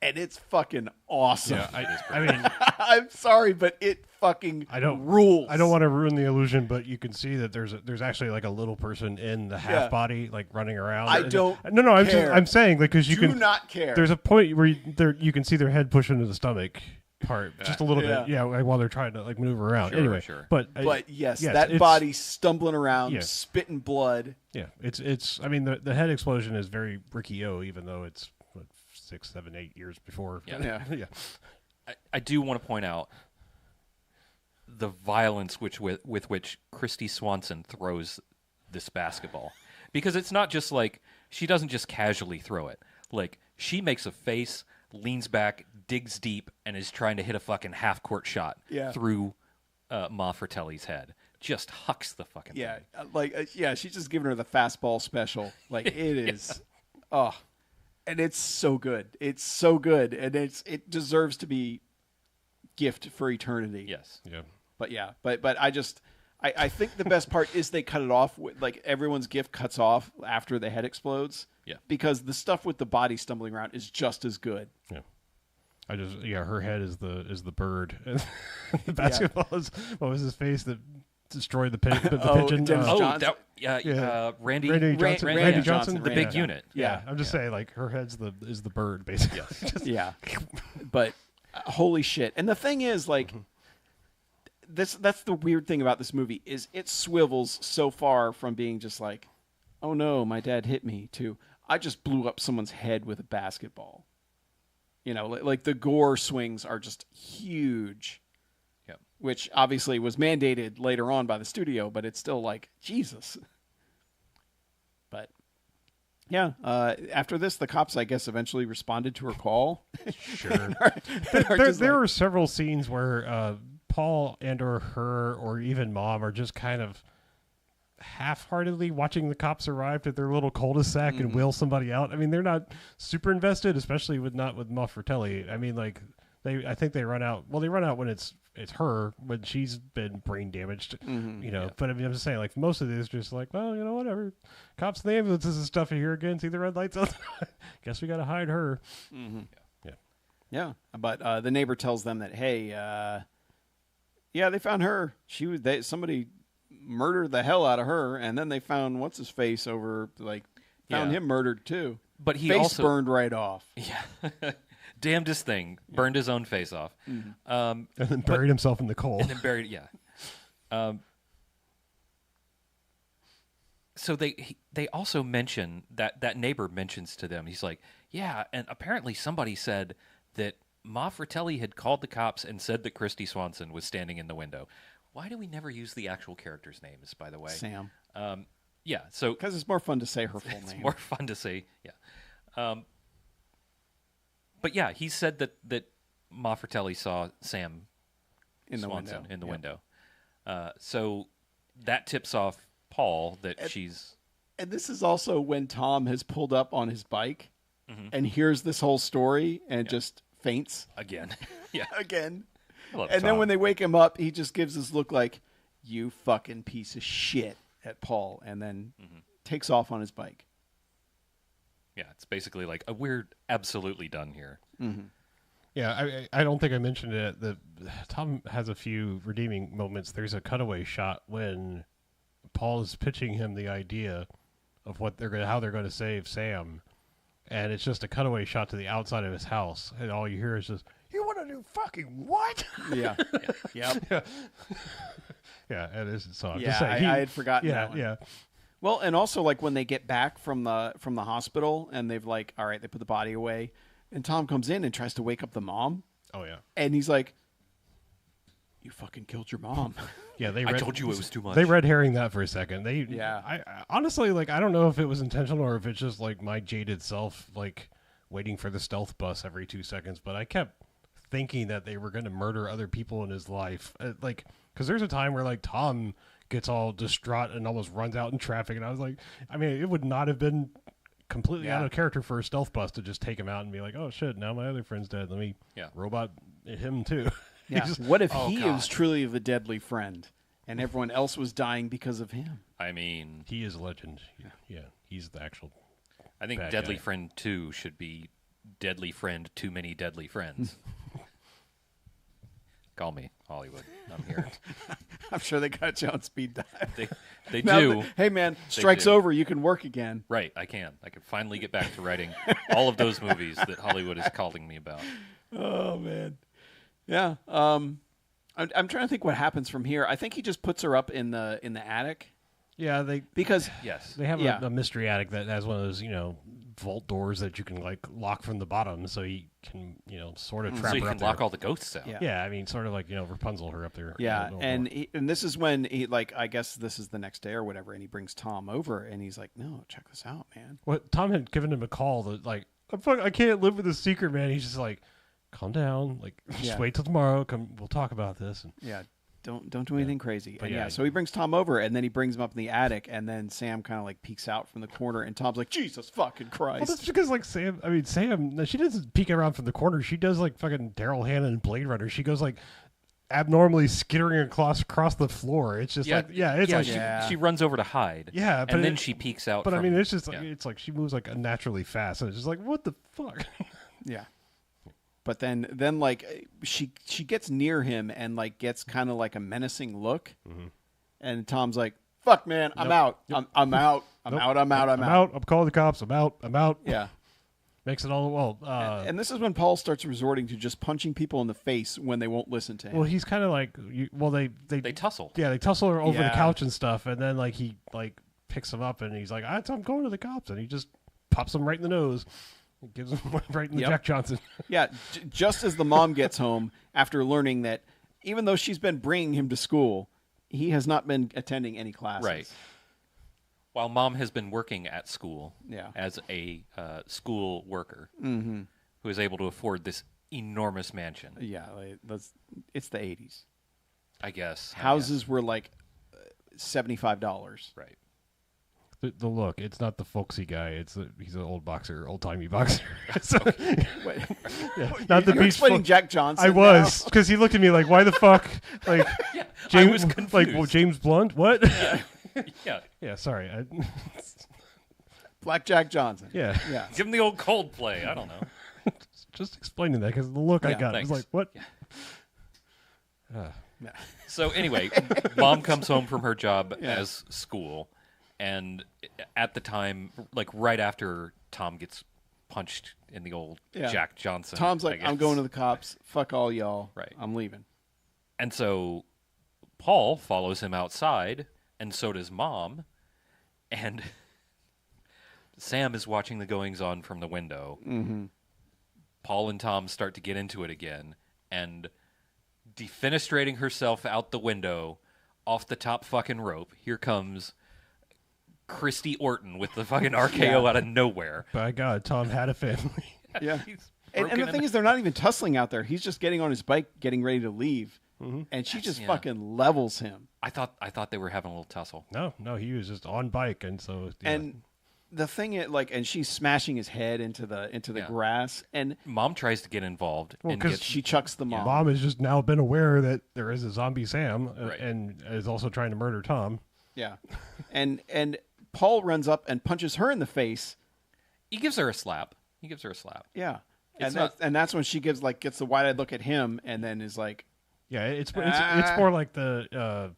And it's fucking awesome. Yeah, I mean... I'm sorry, but it fucking rules. I don't want to ruin the illusion, but you can see that there's actually like a little person in the half body, like running around. I don't No, care. I'm saying, like, because you Do can... not care. There's a point where you can see their head push into the stomach part just a little bit, while they're trying to like maneuver around. Anyway, but yes, that body stumbling around, spitting blood. Yeah, it's. I mean, the head explosion is very Ricky-O, even though it's 6, 7, 8 years before. Yeah. I do want to point out the violence with which Christy Swanson throws this basketball, because it's not just like she doesn't just casually throw it. Like she makes a face, leans back, digs deep, and is trying to hit a fucking half-court shot through Ma Fratelli's head. Just hucks the fucking thing. She's just giving her the fastball special. Like, it is... And it's so good. It's so good. And it deserves to be gift for eternity. Yes. Yeah. But I think the best part is they cut it off with, like, everyone's gift cuts off after the head explodes. Yeah. Because the stuff with the body stumbling around is just as good. Yeah. Her head is the bird. And the basketball is, what was his face that destroyed the pigeon? Randy Johnson, the big unit. Yeah. I'm just saying, like, her head's is the bird, basically. Yeah. But holy shit. And the thing is, like, that's the weird thing about this movie is it swivels so far from being just like, oh no, my dad hit me, to I just blew up someone's head with a basketball. You know, like the gore swings are just huge. Yep. Which obviously was mandated later on by the studio, but it's still like, Jesus. But yeah, after this, the cops, I guess, eventually responded to her call. Sure. There were several scenes where Paul and or her or even Mom are just kind of half-heartedly watching the cops arrive at their little cul-de-sac and wheel somebody out. I mean, they're not super invested, especially with Ma Fratelli. I mean, like, I think they run out. Well, they run out when it's her, when she's been brain damaged, you know. Yeah. But I mean, I'm just saying, like, most of these just like, well, you know, whatever. Cops and the ambulances and stuff are here again. See the red lights on. Guess we got to hide her. Mm-hmm. Yeah. But the neighbor tells them that, hey, yeah, they found her. Somebody murdered the hell out of her, and then they found what's his face over, like, found him murdered too. But he face also burned right off. Yeah. Damnedest thing. Burned his own face off. Mm-hmm. And then buried himself in the coal. And then buried, so they also mention that neighbor mentions to them, he's like, yeah, and apparently somebody said that Ma Fratelli had called the cops and said that Christy Swanson was standing in the window. Why do we never use the actual characters' names, by the way? Sam. Yeah, so... Because it's more fun to say her full name. It's more fun to say, yeah. But yeah, he said that Ma Fratelli saw Sam Swanson in the window. So that tips off Paul that she's... And this is also when Tom has pulled up on his bike and hears this whole story and just faints. Again. Yeah. Again. And then when they wake him up, he just gives this look like, you fucking piece of shit, at Paul, and then takes off on his bike. Yeah, it's basically like, we're absolutely done here. Mm-hmm. Yeah, I don't think I mentioned it. Tom has a few redeeming moments. There's a cutaway shot when Paul is pitching him the idea of how they're going to save Sam, and it's just a cutaway shot to the outside of his house, and all you hear is just, "You want to do fucking what?" Yeah, yeah, yeah. It is. So I'm yeah, just saying, I had forgotten. Yeah, yeah. Well, and also like when they get back from the hospital and they've like, all right, they put the body away, and Tom comes in and tries to wake up the mom. Oh yeah, and he's like, "You fucking killed your mom." Yeah, I told you it was too much. They red herring that for a second. I honestly, like, I don't know if it was intentional or if it's just like my jaded self, like waiting for the stealth bus every 2 seconds. But I kept thinking that they were going to murder other people in his life, like, because there's a time where like Tom gets all distraught and almost runs out in traffic, and I was like, I mean, it would not have been completely out of character for a stealth bus to just take him out and be like, oh shit, now my other friend's dead. Let me robot him too. Yeah. What if he was truly the deadly friend and everyone else was dying because of him? I mean... He is a legend. Yeah, he's the actual... I think Deadly guy. Friend 2 should be Deadly Friend Too Many Deadly Friends. Call me, Hollywood. I'm here. I'm sure they got you on speed dial. They do. Hey, man, strike's over. You can work again. Right, I can. I can finally get back to writing all of those movies that Hollywood is calling me about. Oh, man. Yeah. I'm trying to think what happens from here. I think he just puts her up in the attic. Yeah, they have a mystery attic that has one of those, vault doors that you can like lock from the bottom, so he can sort of trap so you her can up lock there. all the ghosts out. Yeah, I mean, sort of like Rapunzel her up there. Yeah, and this is when he I guess this is the next day or whatever, and he brings Tom over, and he's like, "No, check this out, man." What Tom had given him a call that like, I can't live with a secret, man. He's just like, calm down, like just wait till tomorrow. We'll talk about this. And, Don't do anything crazy. And so he brings Tom over, and then he brings him up in the attic, and then Sam kind of like peeks out from the corner, and Tom's like, Jesus fucking Christ. Well, that's because like Sam, she doesn't peek around from the corner. She does like fucking Daryl Hannah in Blade Runner. She goes like abnormally skittering across the floor. It's just she runs over to hide. Yeah, and then she peeks out. But I mean, it's just it's like she moves like unnaturally fast, and it's just like, what the fuck? Yeah. But then like she gets near him and like gets kind of like a menacing look, and Tom's like, "Fuck, man, I'm out. I'm out. I'm out. I'm out. I'm calling the cops. I'm out. Yeah, makes it all well. And this is when Paul starts resorting to just punching people in the face when they won't listen to him. Well, he's kind of like, they tussle. Yeah, they tussle over the couch and stuff, and then like he like picks him up and he's like, I'm going to the cops, and he just pops him right in the nose. Gives him right in the Jack Johnson. Yeah, just as the mom gets home after learning that even though she's been bringing him to school, he has not been attending any classes. Right. While mom has been working at school as a school worker who is able to afford this enormous mansion. Yeah, it's the 80s. I guess. Houses were like $75. Right. The look, it's not the folksy guy. He's an old boxer, old-timey boxer. Wait, not the beach. Explaining Jack Johnson. I was, because he looked at me like, "Why the fuck?" Like, I was confused. Like, well, James Blunt, what? Yeah. Sorry, Black Jack Johnson. Yeah. Give him the old Coldplay. I don't know. Just explaining that because the look I got, thanks. I was like, "What?" So anyway, mom comes home from her job as school. And at the time, like right after Tom gets punched in the old Jack Johnson. Tom's like, I'm going to the cops. Fuck all y'all. Right. I'm leaving. And so Paul follows him outside, and so does Mom. And Sam is watching the goings-on from the window. Mm-hmm. Paul and Tom start to get into it again. And defenestrating herself out the window off the top fucking rope, here comes Christy Orton with the fucking RKO out of nowhere. By God, Tom had a family. Yeah. And the thing is, they're not even tussling out there. He's just getting on his bike, getting ready to leave. Mm-hmm. And she just fucking levels him. I thought they were having a little tussle. No, he was just on bike. And so... Yeah. And the thing is, like, and she's smashing his head into the grass. And Mom tries to get involved. Because she chucks the mom. Mom has just now been aware that there is a zombie Sam and is also trying to murder Tom. Yeah. And Paul runs up and punches her in the face. He gives her a slap. Yeah. And that's when she gets the wide-eyed look at him and then is like... Yeah, it's more like the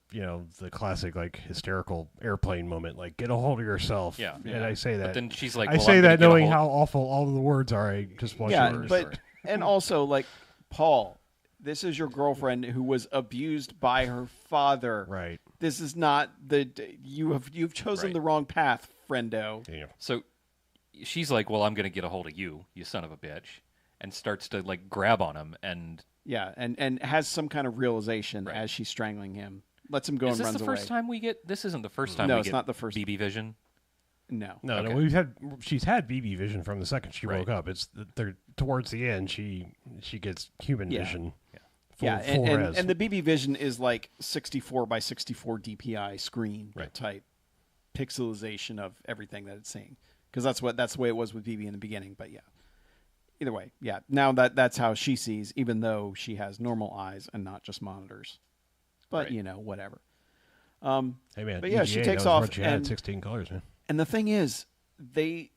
the classic like hysterical airplane moment, like get a hold of yourself. Yeah. And I say that. But then she's like, I say that knowing how awful all of the words are. I just want you to and also like, Paul, this is your girlfriend who was abused by her father. Right. This is not you've chosen the wrong path, friendo. Yeah. So she's like, well, I'm going to get a hold of you, you son of a bitch, and starts to like grab on him and has some kind of realization as she's strangling him. Lets him go and runs away. Is this the first time we get? This isn't the first time. No, we it's get not the first. BB vision. No. No. She's had BB vision from the second she woke up. It's towards the end she gets human vision. Yeah. And the BB vision is like 64 by 64 DPI screen type pixelization of everything that it's seeing, because that's the way it was with BB in the beginning. But either way, now that's how she sees, even though she has normal eyes and not just monitors. But whatever. Hey man, but she takes off. And 16 colors, man. And the thing is, the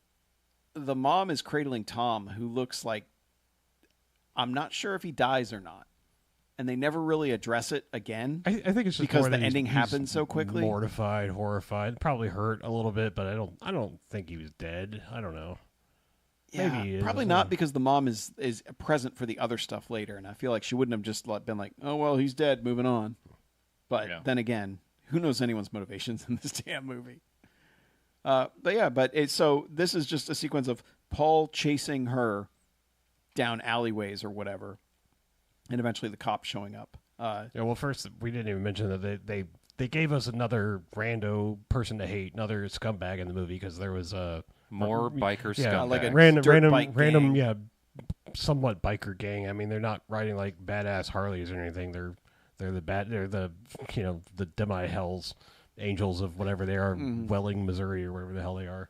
mom is cradling Tom, who looks like, I'm not sure if he dies or not. And they never really address it again. I think it's just because the ending happens so quickly. Mortified, horrified, probably hurt a little bit, but I don't think he was dead. I don't know. Yeah, maybe he is. Probably not, because the mom is present for the other stuff later, and I feel like she wouldn't have just been like, "Oh well, he's dead, moving on." But then again, who knows anyone's motivations in this damn movie? So this is just a sequence of Paul chasing her down alleyways or whatever. And eventually the cops showing up. First, we didn't even mention that they gave us another rando person to hate, another scumbag in the movie, because there was more biker scumbags. Like a random, somewhat biker gang. I mean, they're not riding like badass Harleys or anything. They're the demi hells, angels of whatever they are, Welling, Missouri, or whatever the hell they are.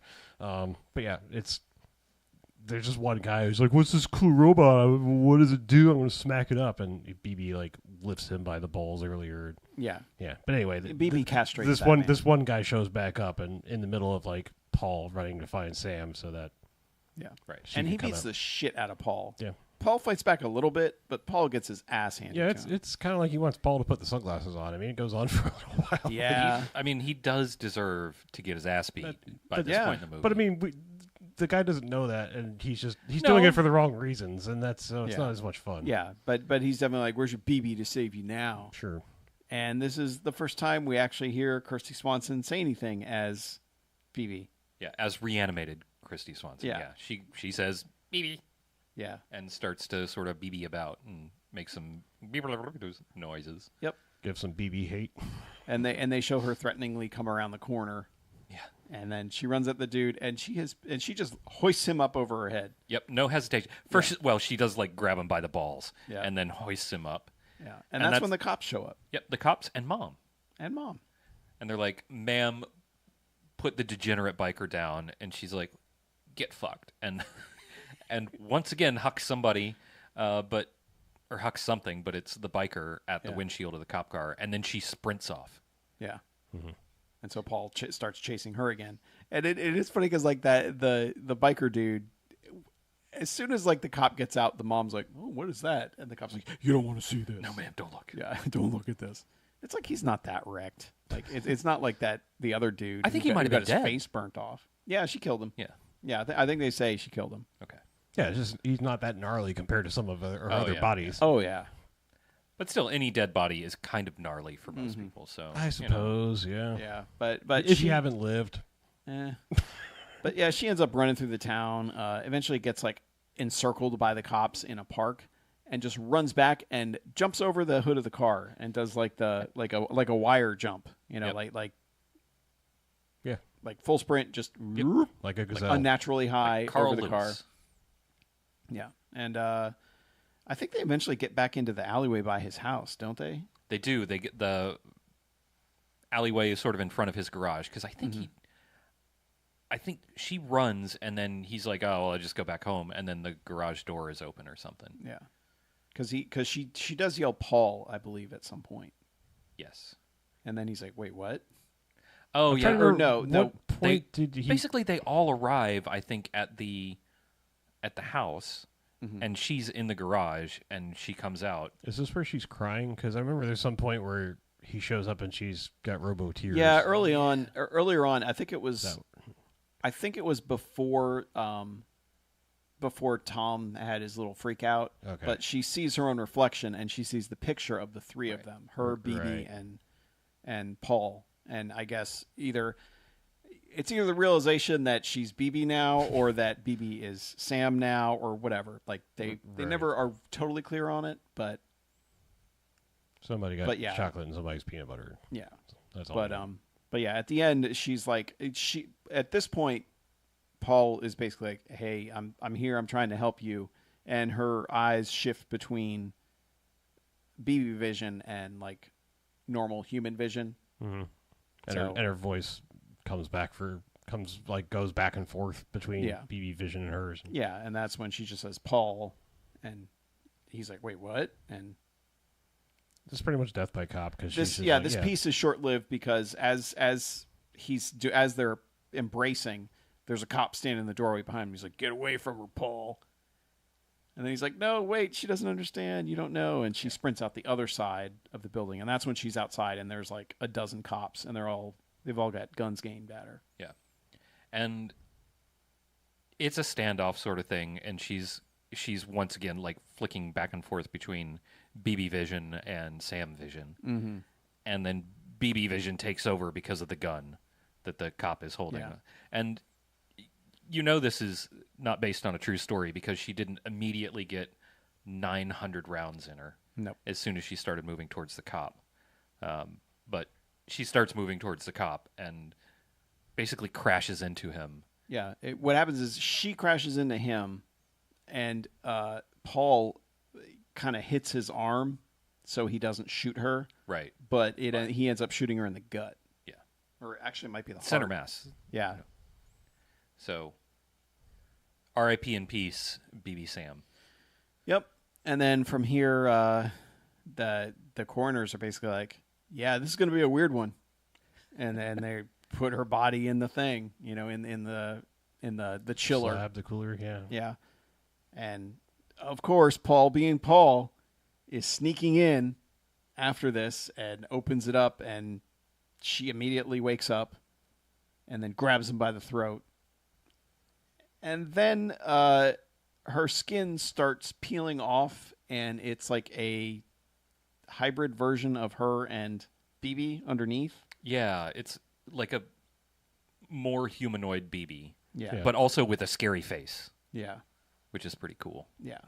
There's just one guy who's like, "What's this cool robot? What does it do? I'm going to smack it up." And BB like lifts him by the balls earlier. Yeah. Yeah. But anyway, BB castrates this one guy shows back up and in the middle of like Paul running to find Sam, so that right. And he beats the shit out of Paul. Yeah. Paul fights back a little bit, but Paul gets his ass handed to him. It's kind of like he wants Paul to put the sunglasses on. I mean, it goes on for a little while. Yeah. He does deserve to get his ass beat by this point in the movie. But I mean, the guy doesn't know that, and he's doing it for the wrong reasons, and it's not as much fun. Yeah, but he's definitely like, "Where's your BB to save you now?" Sure. And this is the first time we actually hear Kirsty Swanson say anything as BB. Yeah, as reanimated Kirsty Swanson. Yeah, she says BB. Yeah, and starts to sort of BB about and make some noises. Yep. Give some BB hate. And they show her threateningly come around the corner. Yeah. And then she runs at the dude, and she just hoists him up over her head. Yep, no hesitation. First, well, she does like grab him by the balls, and then hoists him up. Yeah, and that's when the cops show up. Yep, the cops and mom. And they're like, "Ma'am, put the degenerate biker down," and she's like, "Get fucked." And once again hucks somebody, or hucks something, but it's the biker at the windshield of the cop car, and then she sprints off. Yeah. Mm-hmm. And so Paul starts chasing her again. And it is funny because like the biker dude, as soon as like the cop gets out, the mom's like, "Oh, what is that?" And the cop's like, "You don't want to see this." No, ma'am, don't look. Yeah, don't look at this. It's like he's not that wrecked. Like it's not like that the other dude. I think he might have got his face burnt off. Yeah, she killed him. Yeah. Yeah, I think they say she killed him. Okay. Yeah, it's just he's not that gnarly compared to some of her other bodies. Oh yeah. But still, any dead body is kind of gnarly for most people. So I suppose, yeah. Yeah, but if you haven't lived, but yeah, she ends up running through the town. Eventually, gets like encircled by the cops in a park, and just runs back and jumps over the hood of the car and does like a wire jump. Like full sprint, just like a gazelle, unnaturally high like Carl over the Lewis. car. Yeah, and I think they eventually get back into the alleyway by his house, don't they? They do. They get the alleyway is sort of in front of his garage because I think I think she runs and then he's like, "Oh, well, I'll just go back home," and then the garage door is open or something. Yeah, because she does yell Paul, I believe, at some point. Yes, and then he's like, "Wait, what?" Oh yeah, or no. Point did he... Basically, they all arrive, I think, at the house. And she's in the garage, and she comes out. Is this where she's crying? Because I remember there's some point where he shows up and she's got robo tears. Yeah, earlier on, I think it was before Tom had his little freak out. Okay. But she sees her own reflection, and she sees the picture of the three of them, her, BB, and Paul. And I guess it's either the realization that she's BB now or that BB is Sam now or whatever. Like they never are totally clear on it, but somebody got chocolate and somebody's peanut butter. Yeah. That's all. But yeah, at the end she's like at this point Paul is basically like, "Hey, I'm here, I'm trying to help you." And her eyes shift between BB vision and like normal human vision. Mm-hmm. And her voice goes back and forth between BB vision and hers. Yeah, and that's when she just says Paul, and he's like, "Wait, what?" And this is pretty much death by cop because this piece is short lived because as they're embracing, there's a cop standing in the doorway behind him. He's like, "Get away from her, Paul." And then he's like, "No, wait, she doesn't understand. You don't know." And she sprints out the other side of the building, and that's when she's outside, and there's like a dozen cops, and they've all got guns aimed at her. Yeah, and it's a standoff sort of thing, and she's once again like flicking back and forth between BB vision and Sam vision, and then BB vision takes over because of the gun that the cop is holding, and. This is not based on a true story because she didn't immediately get 900 rounds in her as soon as she started moving towards the cop. But she starts moving towards the cop and basically crashes into him. Yeah. What happens is she crashes into him and Paul kind of hits his arm so he doesn't shoot her. Right. But he ends up shooting her in the gut. Yeah. Or actually it might be the center heart. mass. Yeah. So, R.I.P. in peace, BB Sam. Yep. And then from here, the coroners are basically like, yeah, this is going to be a weird one, and then they put her body in the thing, in the chiller, slab, the cooler, yeah, and of course Paul, being Paul, is sneaking in after this and opens it up, and she immediately wakes up, and then grabs him by the throat, and then her skin starts peeling off, and it's like a hybrid version of her and BB underneath. Yeah, it's like a more humanoid BB. Yeah. But also with a scary face. Yeah. Which is pretty cool. Yeah.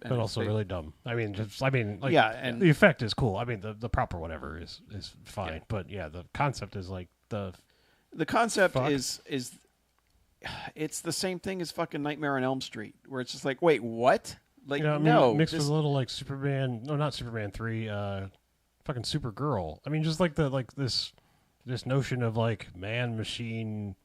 But also really dumb. I mean, and the effect is cool. I mean, the proper whatever is fine. Yeah. But yeah, the concept is like the concept is it's the same thing as fucking Nightmare on Elm Street, where it's just like, wait, what? Like, mixed with a little like Superman, no, not Superman 3, fucking Supergirl. I mean, just like this notion of like man machine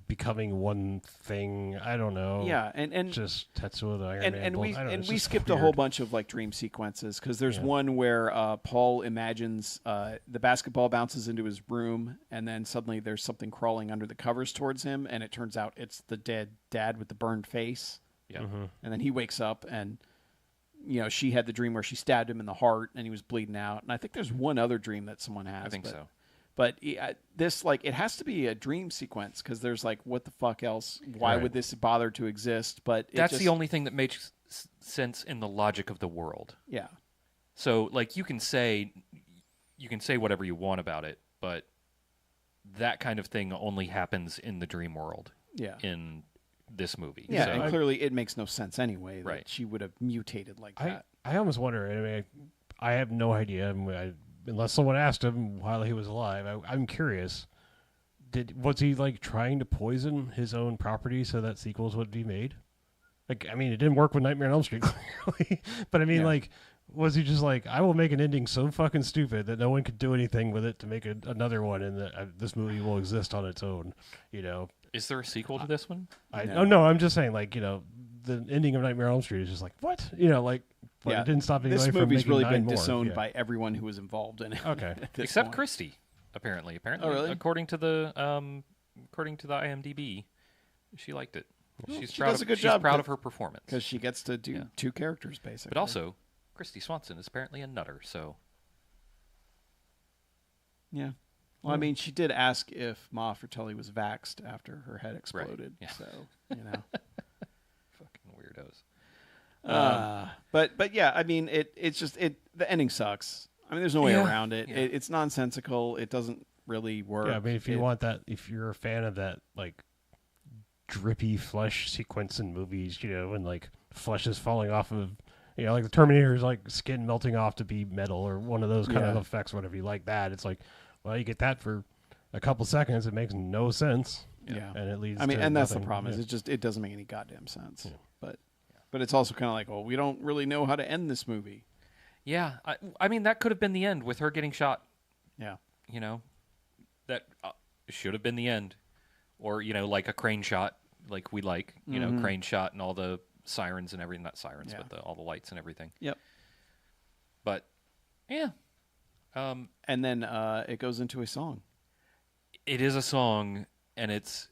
becoming one thing. I don't know. Yeah, and just Tetsuo the Iron Man. And we skipped a whole bunch of like dream sequences because there's one where Paul imagines the basketball bounces into his room, and then suddenly there's something crawling under the covers towards him, and it turns out it's the dead dad with the burned face. Yeah, and then he wakes up, and she had the dream where she stabbed him in the heart, and he was bleeding out. And I think there's one other dream that someone has. I think so. But this, like, it has to be a dream sequence because there's like, what the fuck else? Why would this bother to exist? But that's the only thing that makes sense in the logic of the world. Yeah. So, like, you can say whatever you want about it, but that kind of thing only happens in the dream world. Yeah. In this movie. Yeah, so, and clearly it makes no sense anyway that right. she would have mutated like that. I almost wonder. I mean, I have no idea. Unless someone asked him while he was alive, I'm curious. Was he like trying to poison his own property so that sequels would be made? Like, I mean, it didn't work with Nightmare on Elm Street, clearly. But I mean, like, was he just like, I will make an ending so fucking stupid that no one could do anything with it to make another one, and this movie will exist on its own? Is there a sequel to this one? No, I'm just saying, like, the ending of Nightmare on Elm Street is just like, what? But it didn't stop anybody from making 9 more. This movie's really been disowned by everyone who was involved in it. Okay. Except point. Christy, apparently. Oh, really? According to the IMDb, she liked it. Well, she's proud of her performance. Because she gets to do 2 characters, basically. But also, Christy Swanson is apparently a nutter, so... Yeah. Well, I mean, she did ask if Ma Fratelli was vaxxed after her head exploded. Right. Yeah. So, Fucking weirdos. But yeah, I mean, it's just the ending sucks. I mean, there's no way around it. Yeah. It's nonsensical. It doesn't really work. Yeah, I mean, if you're a fan of that, like, drippy flesh sequence in movies, and like flesh is falling off of, like the Terminator's like skin melting off to be metal or one of those kind of effects, whatever you like that. It's like, well, you get that for a couple seconds. It makes no sense. Yeah. And it leads and nothing. That's the problem. Is it doesn't make any goddamn sense. Yeah. But it's also kind of like, well, we don't really know how to end this movie. Yeah. I mean, that could have been the end with her getting shot. Yeah. That should have been the end. Or, like a crane shot, like we like, crane shot and all the sirens and everything. Not sirens, but all the lights and everything. Yep. But, yeah. And then it goes into a song. It is a song, and it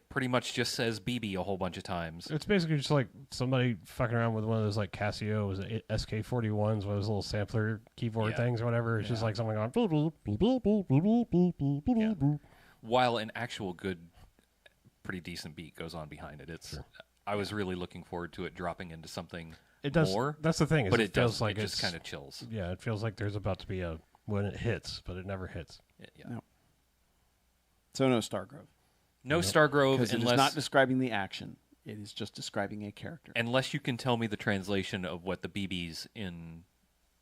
pretty much just says BB a whole bunch of times. It's basically just like somebody fucking around with one of those like Casio, was it SK41s, one of those little sampler keyboard things or whatever. It's just like someone going. While an actual good, pretty decent beat goes on behind it. I was really looking forward to it dropping into something more. That's the thing. But it feels like it just kind of chills. Yeah, it feels like there's about to be when it hits, but it never hits. Yeah. No. So no Stargrove. No Stargrove, because it is not describing the action. It is just describing a character. Unless you can tell me the translation of what the BBs in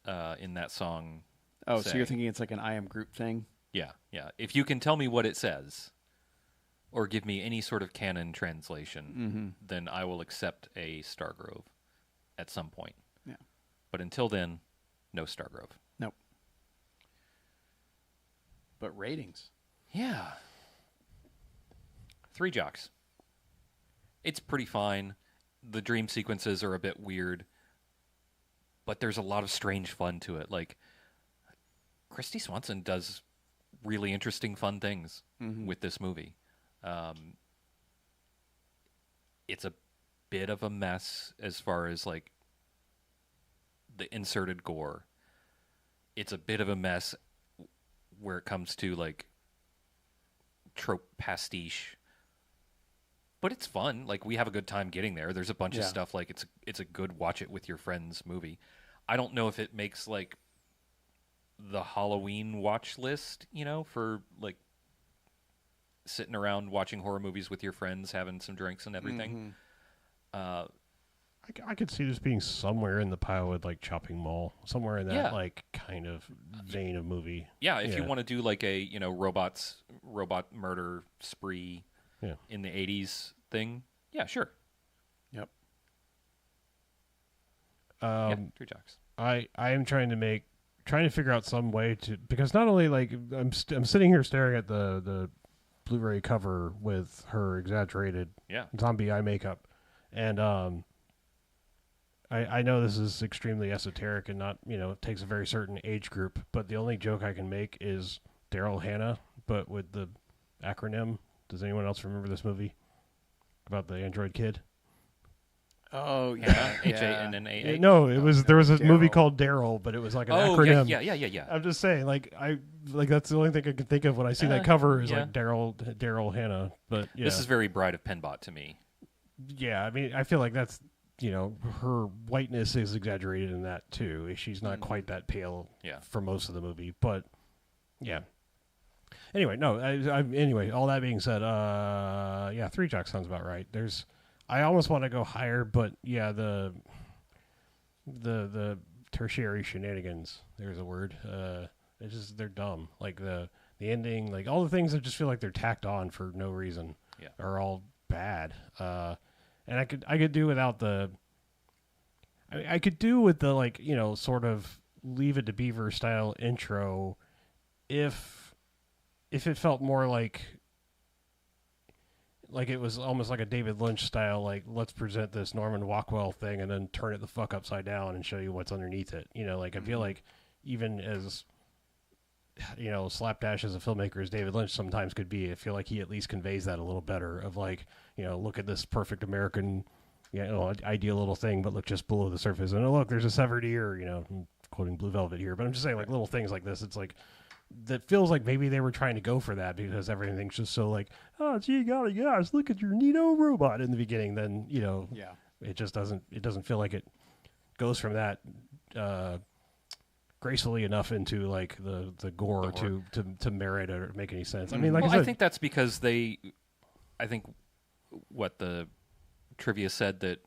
that song say. So you're thinking it's like an I Am Groot thing? Yeah. If you can tell me what it says, or give me any sort of canon translation, then I will accept a Stargrove at some point. Yeah. But until then, no Stargrove. Nope. But ratings. Yeah. 3 jocks. It's pretty fine. The dream sequences are a bit weird. but there's a lot of strange fun to it. Like, Christy Swanson does really interesting, fun things with this movie. It's a bit of a mess as far as, like, the inserted gore. It's a bit of a mess where it comes to, like, trope pastiche. But it's fun. Like, we have a good time getting there. There's a bunch of stuff, like, it's a good watch it with your friends movie. I don't know if it makes, like, the Halloween watch list, you know, for, like, sitting around watching horror movies with your friends, having some drinks and everything. I could see this being somewhere in the pile with, like, Chopping Mall, somewhere in that like kind of vein of movie. Yeah, if you want to do like a, you know, robot murder spree in the 80s thing, yeah, sure. Yep. Three Jocks. I am trying to figure out some way to, because not only, like, I'm sitting here staring at the Blu-ray cover with her exaggerated zombie eye makeup, and I know this is extremely esoteric and not, you know, it takes a very certain age group, but the only joke I can make is Daryl Hannah, but with the acronym. Does anyone else remember this movie about the android kid? Oh, yeah. H-A-N-N-A-A? No, there was a movie called Daryl, but it was like an acronym. Yeah. I'm just saying, like, that's the only thing I can think of when I see that cover is like Daryl Hannah. But yeah. This is very Bride of Penbot to me. Yeah, I mean, I feel like that's, you know, her whiteness is exaggerated in that too. She's not quite that pale for most of the movie, but yeah. Anyway, no. Anyway, all that being said, Three Jocks sounds about right. I almost want to go higher, but yeah, the tertiary shenanigans. There's a word. They're dumb. Like the ending, like all the things that just feel like they're tacked on for no reason. Are all bad. And I could do without I could do with the, like, you know, sort of Leave It to Beaver style intro if it felt more like it was almost like a David Lynch style, like, let's present this Norman Rockwell thing and then turn it the fuck upside down and show you what's underneath it. You know, like, I feel like even as, you know, slapdash as a filmmaker as David Lynch sometimes could be, I feel like he at least conveys that a little better of, like, you know, look at this perfect American, you know, ideal little thing, but look just below the surface. And look, there's a severed ear, you know, I'm quoting Blue Velvet here, but I'm just saying, like, little things like this. It's like, that feels like maybe they were trying to go for that because everything's just so like, oh, gee, golly gosh, look at your neato robot in the beginning. Then, you know, it just doesn't feel like it goes from that gracefully enough into, like, the gore to merit or make any sense. I mean, like, I think that's because I think what the trivia said that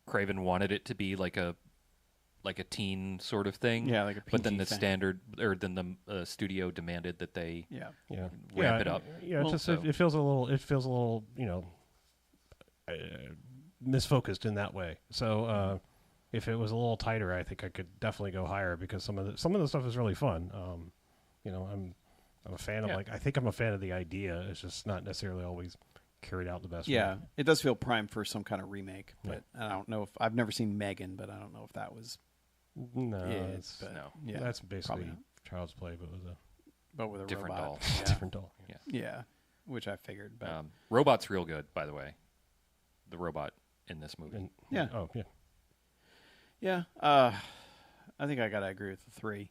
Craven wanted it to be like a teen sort of thing. Yeah, like a PG but then the thing. standard, or then the studio demanded that they ramp it up. Yeah, it feels a little, you know, misfocused in that way. So if it was a little tighter, I think I could definitely go higher because some of the stuff is really fun. You know, I'm a fan of, like, I think I'm a fan of the idea. It's just not necessarily always carried out the best way. Yeah, it does feel primed for some kind of remake, but I don't know if I've never seen Megan, but I don't know if that was. No, Yeah, that's basically Child's Play, but with a different robot. doll. Yeah. Different doll. Yeah, which I figured. But Robot's real good, by the way. The robot in this movie. Yeah. I think I gotta agree with the 3.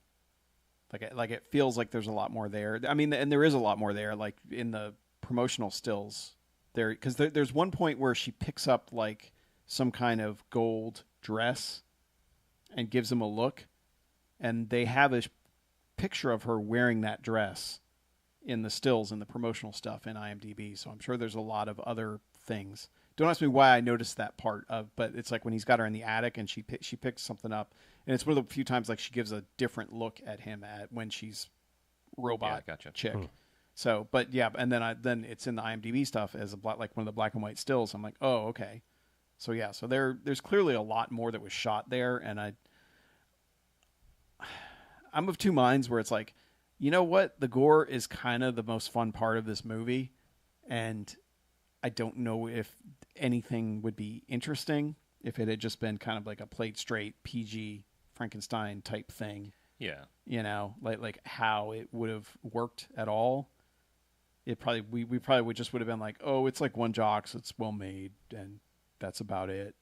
Like it feels like there's a lot more there. I mean, and there is a lot more there. Like in the promotional stills, because there's one point where she picks up, like, some kind of gold dress and gives him a look, and they have a picture of her wearing that dress in the stills and the promotional stuff in IMDb. So I'm sure there's a lot of other things. Don't ask me why I noticed that part of, but it's like when he's got her in the attic and she picks something up, and it's one of the few times, like, she gives a different look at him when she's robot chick. So, but yeah, and then it's in the IMDb stuff as like one of the black and white stills. I'm like, oh, okay. So yeah, so there's clearly a lot more that was shot there, and I'm of two minds where it's like, you know what, the gore is kind of the most fun part of this movie, and I don't know if anything would be interesting if it had just been kind of like a played straight PG Frankenstein type thing. Yeah. Like how it would have worked at all. It probably we probably would have been like, oh, it's like one jocks, it's well made, and that's about it.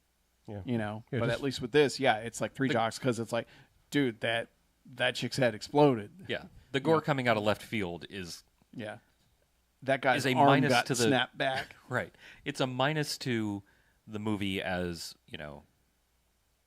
Yeah. But at least with this, it's like three jocks because it's like, dude, that chick's head exploded. Yeah. The gore coming out of left field is that guy's is a arm minus got to the snapped back. Right. It's a minus to the movie as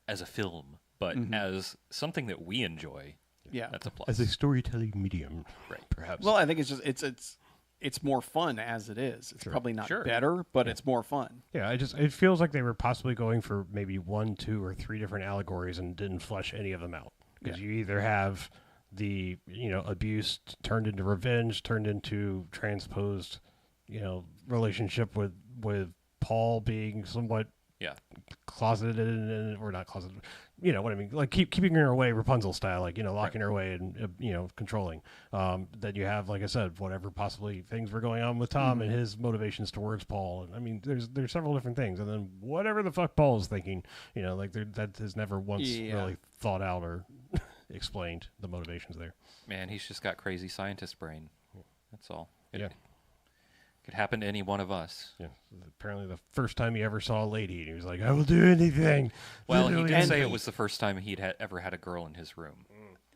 as a film, but as something that we enjoy. That's a plus. As a storytelling medium, right? Perhaps. Well, I think it's just it's more fun as it is. It's probably not better, but it's more fun. Yeah, it feels like they were possibly going for maybe 1, 2, or 3 different allegories and didn't flesh any of them out. Because you either have the abuse turned into revenge, turned into transposed, relationship with Paul being somewhat closeted or not closeted. You know what I mean? Like keeping her away, Rapunzel style, like locking her away and controlling. Then you have, like I said, whatever possibly things were going on with Tom and his motivations towards Paul. And I mean, there's several different things, and then whatever the fuck Paul is thinking, like that has never once really thought out or explained the motivations there. Man, he's just got crazy scientist brain. That's all. It could happen to any one of us. Yeah. Apparently the first time he ever saw a lady, he was like, I will do anything. Well, he did say it was the first time he'd ever had a girl in his room.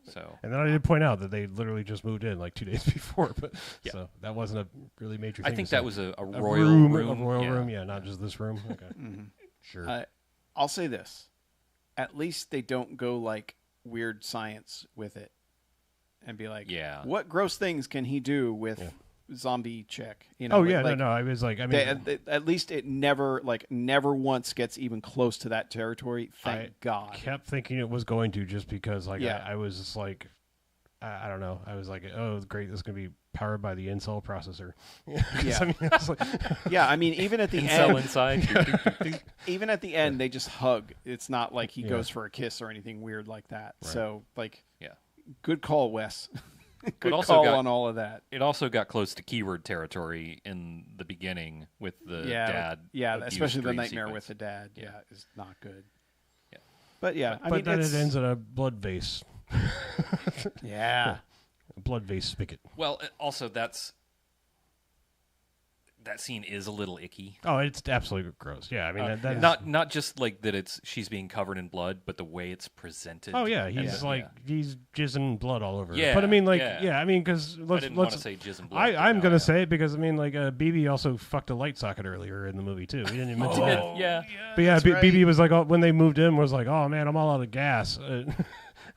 So. And then I did point out that they literally just moved in like 2 days before, but so that wasn't a really major thing. I think that was a royal room. A royal room, not just this room. Okay. Sure. I'll say this. At least they don't go like weird science with it and be like, what gross things can he do with zombie chick? I was like, I mean, at least it never once gets even close to that territory. Thank God. I kept thinking it was going to, just because I was just like, I don't know. I was like, oh, great, this is going to be powered by the incel processor. I mean, even at the incel end, inside. even at the end, they just hug. It's not like he goes for a kiss or anything weird like that. Right. So, good call, Wes. Good call on all of that. It also got close to keyword territory in the beginning with the dad. Yeah, especially the nightmare with the dad. Yeah, is not good. Yeah, but I mean, then it ends in a blood vase. A blood vase spigot. Well, also that scene is a little icky. Oh, it's absolutely gross. Yeah, I mean, not just like that she's being covered in blood, but the way it's presented. Oh yeah, he's jizzing blood all over. Yeah, but I mean, I mean, because I didn't want to say jizzing blood. I'm gonna say it because I mean, BB also fucked a light socket earlier in the movie too. We didn't even mention that. But BB was like, when they moved in, was like, oh man, I'm all out of gas.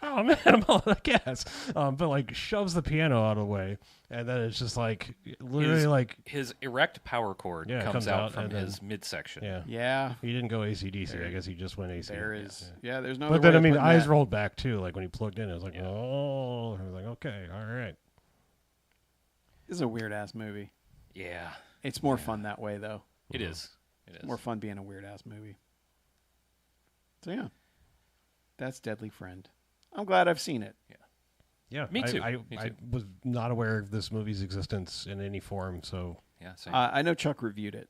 Oh man, I'm all out of gas. But shoves the piano out of the way, and then it's just literally his erect power cord comes out from his midsection. Yeah. He didn't go AC/DC. I guess he just went AC. There's no. But then I mean, eyes rolled back too. Like when he plugged in, it was like, oh, I was like, okay, all right. This is a weird ass movie. Yeah. It's more fun that way though. It is. It's more fun being a weird ass movie. So yeah, that's Deadly Friend. I'm glad I've seen it. Yeah, me too. I was not aware of this movie's existence in any form. So same. I know Chuck reviewed it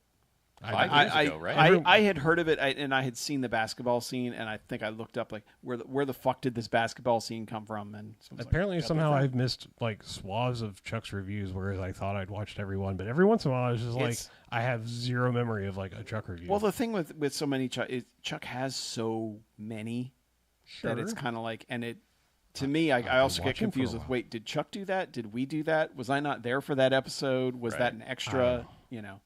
5 years ago, right? I had heard of it, and I had seen the basketball scene, and I think I looked up where the fuck did this basketball scene come from? And apparently somehow I've missed swaths of Chuck's reviews, whereas I thought I'd watched every one. But every once in a while, I was just I have zero memory of a Chuck review. Well, the thing with so many Chuck has so many. That it's kind of and it, to me, I also get confused with, wait, did Chuck do that? Did we do that? Was I not there for that episode? Was that an extra? I don't know.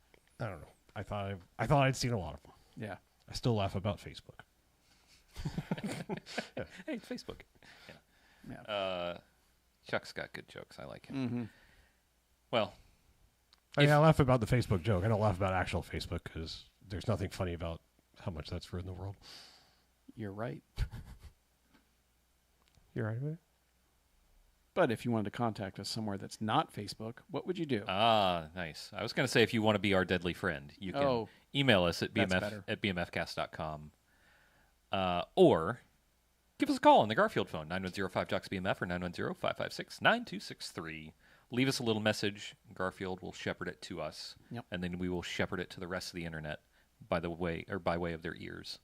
I thought I'd seen a lot of them. Yeah. I still laugh about Facebook. Hey, it's Facebook. Yeah. Chuck's got good jokes. I like him. Mm-hmm. Well, I laugh about the Facebook joke. I don't laugh about actual Facebook because there's nothing funny about how much that's ruined the world. You're right. You're right about it. But if you wanted to contact us somewhere that's not Facebook, what would you do? Ah, nice. I was going to say if you want to be our deadly friend, you can email us at bmfcast.com. Or give us a call on the Garfield phone, 910-5-JOCKS-BMF or 910-556-9263. Leave us a little message. Garfield will shepherd it to us, and then we will shepherd it to the rest of the internet by way of their ears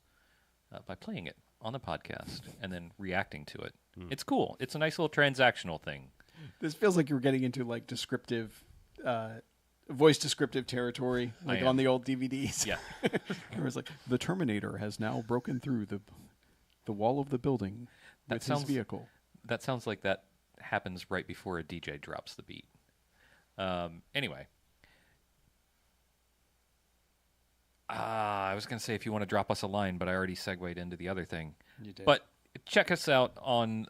by playing it on the podcast and then reacting to it. It's cool. It's a nice little transactional thing. This feels like you're getting into like descriptive, voice descriptive territory, like on the old DVDs. Yeah. It was like, the Terminator has now broken through the wall of the building with his vehicle. That sounds like that happens right before a DJ drops the beat. Anyway. I was going to say if you want to drop us a line, but I already segued into the other thing. You did. But check us out on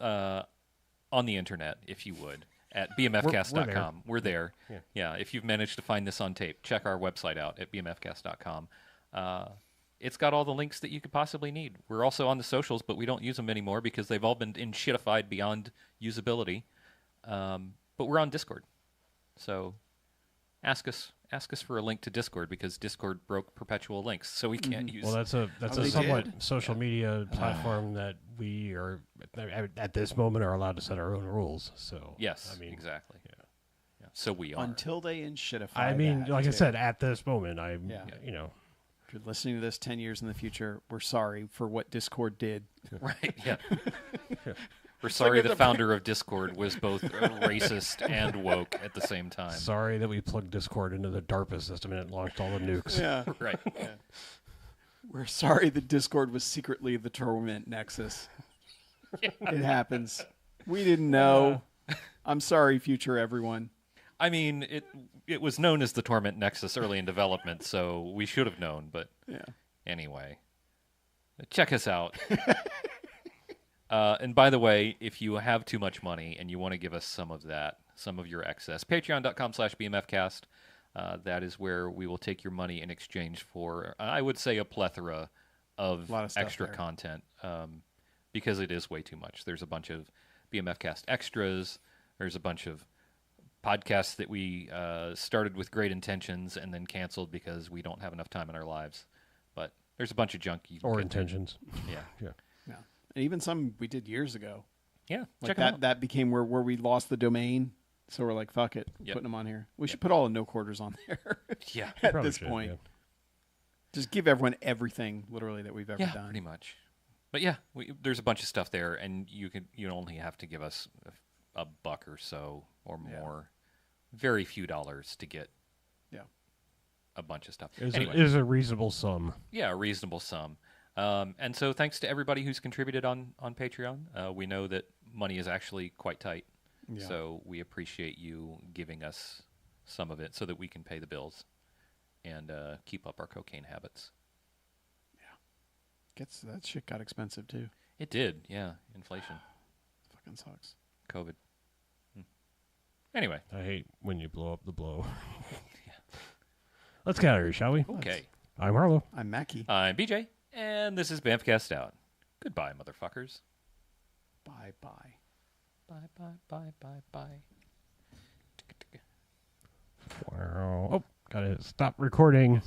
the internet, if you would, at BMFcast.com. We're there. Yeah, if you've managed to find this on tape, check our website out at BMFcast.com. It's got all the links that you could possibly need. We're also on the socials, but we don't use them anymore because they've all been shitified beyond usability. But we're on Discord. So ask us for a link to Discord because Discord broke perpetual links, so we can't use. Well, that's a somewhat social media platform that we are at this moment are allowed to set our own rules. So yes, I mean exactly. Yeah. So we are until they shitify. I mean, like I said, at this moment, you know. If you're listening to this 10 years in the future, we're sorry for what Discord did. Right. Yeah. We're sorry the founder of Discord was both racist and woke at the same time. Sorry that we plugged Discord into the DARPA system and it launched all the nukes. Yeah. Right. Yeah. We're sorry that Discord was secretly the Torment Nexus. It happens. We didn't know. I'm sorry, future everyone. I mean, it was known as the Torment Nexus early in development, so we should have known. But anyway, check us out. And by the way, if you have too much money and you want to give us some of that, some of your excess, patreon.com/BMFcast. That is where we will take your money in exchange for, I would say, a plethora of extra content because it is way too much. There's a bunch of BMFcast extras. There's a bunch of podcasts that we started with great intentions and then canceled because we don't have enough time in our lives. But there's a bunch of junk. Or intentions. Yeah. And even some we did years ago. Yeah, like that became where we lost the domain. So we're like, fuck it, putting them on here. We should put all the no quarters on there. Yeah, at this point, just give everyone everything literally that we've ever done. Pretty much. But yeah, there's a bunch of stuff there, and you only have to give us a buck or so or more, very few dollars to get a bunch of stuff. It is a reasonable sum. Yeah, a reasonable sum. And so thanks to everybody who's contributed on Patreon. We know that money is actually quite tight. Yeah. So we appreciate you giving us some of it so that we can pay the bills and keep up our cocaine habits. Yeah. That shit got expensive too. It did, yeah. Inflation. Fucking sucks. COVID. Anyway. I hate when you blow up the blow. Let's get out of here, shall we? Okay. I'm Harlow. I'm Mackie. I'm BJ. And this is BMFcast out. Goodbye, motherfuckers. Bye-bye. Bye. Wow. Oh, gotta stop recording.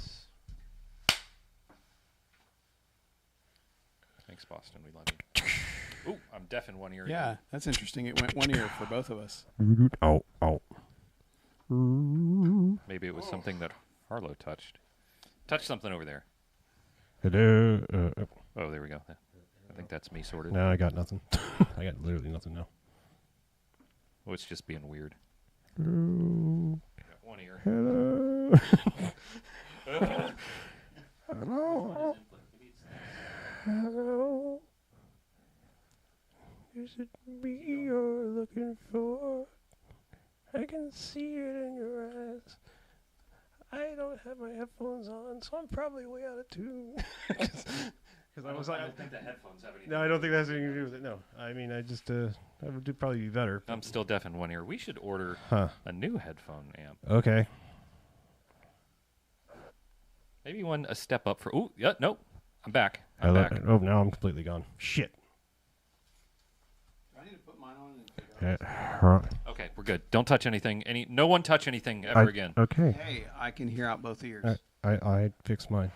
Thanks, Boston. We love you. Ooh, I'm deaf in one ear. Yeah, that's interesting. It went one ear for both of us. Oh. Maybe it was something that Harlow touched. Touch something over there. Hello. Oh, there we go. I think that's me sorted. No, I got nothing. I got literally nothing now. Oh, it's just being weird. Hello. Got one ear. Hello. Hello. Hello. Is it me you're looking for? I can see it in your eyes. I don't have my headphones on, so I'm probably way out of tune. I don't think the headphones have anything. No, I don't think that has anything to do with it. No, I mean, I would probably be better. I'm still deaf in one ear. We should order a new headphone amp. Okay. Maybe one a step up for. Oh, yeah, nope. I'm back. I'm back. Now I'm completely gone. Shit. I need to put mine on. Okay, we're good. Don't touch anything. No one touch anything ever again. Okay. Hey, I can hear out both ears. I fixed mine.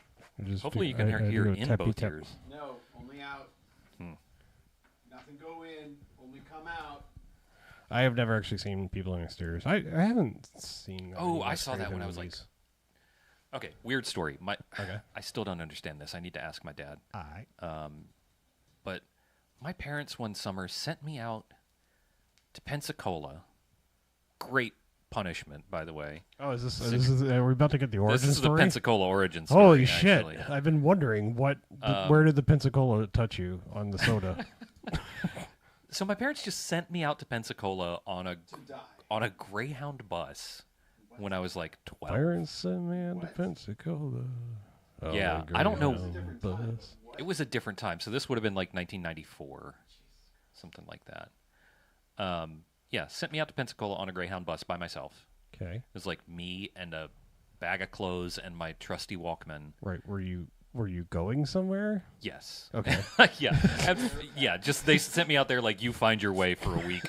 Hopefully you can hear in both ears. No, only out. Nothing go in, only come out. I have never actually seen people in exteriors. I haven't seen. I saw that when I was like. Okay, weird story. I still don't understand this. I need to ask my dad. but my parents one summer sent me out to Pensacola. Great punishment, by the way. Oh, is this are we about to get the origin story? This is the Pensacola origin story. Holy shit. Actually. I've been wondering where did the Pensacola touch you on the soda? So my parents just sent me out to Pensacola on a Greyhound bus when I was like 12. Parents sent me out to Pensacola. Yeah, I don't know. Bus. It was a different time. So this would have been like 1994, something like that. Yeah, sent me out to Pensacola on a Greyhound bus by myself. Okay. It was like me and a bag of clothes and my trusty Walkman. Right. Were you going somewhere? Yes. Okay. Yeah. Just they sent me out there like, you find your way for a week.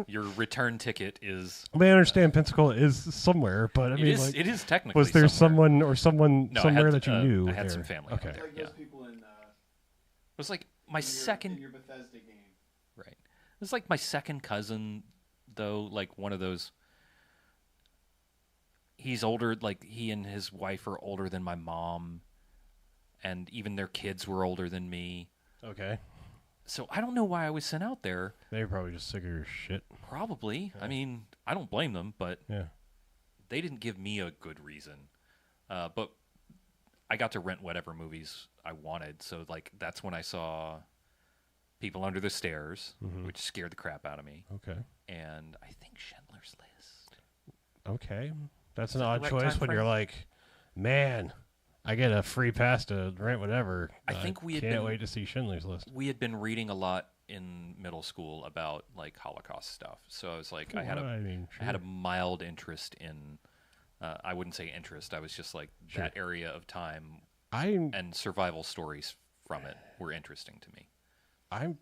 Your return ticket is. I mean, I understand Pensacola is somewhere, but I mean, it is technically. Was there somewhere. someone somewhere that you knew? I had there? some family. Okay. There, yeah. People in, it was like my second. In your Bethesda game. Right. It was like my second cousin, though. Like one of those. He's older. Like he and his wife are older than my mom. And even their kids were older than me. Okay. So I don't know why I was sent out there. They were probably just sick of your shit. Probably. Yeah. I mean, I don't blame them, but they didn't give me a good reason. But I got to rent whatever movies I wanted. So, like, that's when I saw People Under the Stairs, which scared the crap out of me. Okay. And I think Schindler's List. Okay. That's an odd choice when you're like, man, I get a free pass to rent whatever. I think we can't wait to see Schindler's List. We had been reading a lot in middle school about like Holocaust stuff, so I was like, I had a mild interest in. I wouldn't say interest. I was just like that area of time. And survival stories from it were interesting to me. I'm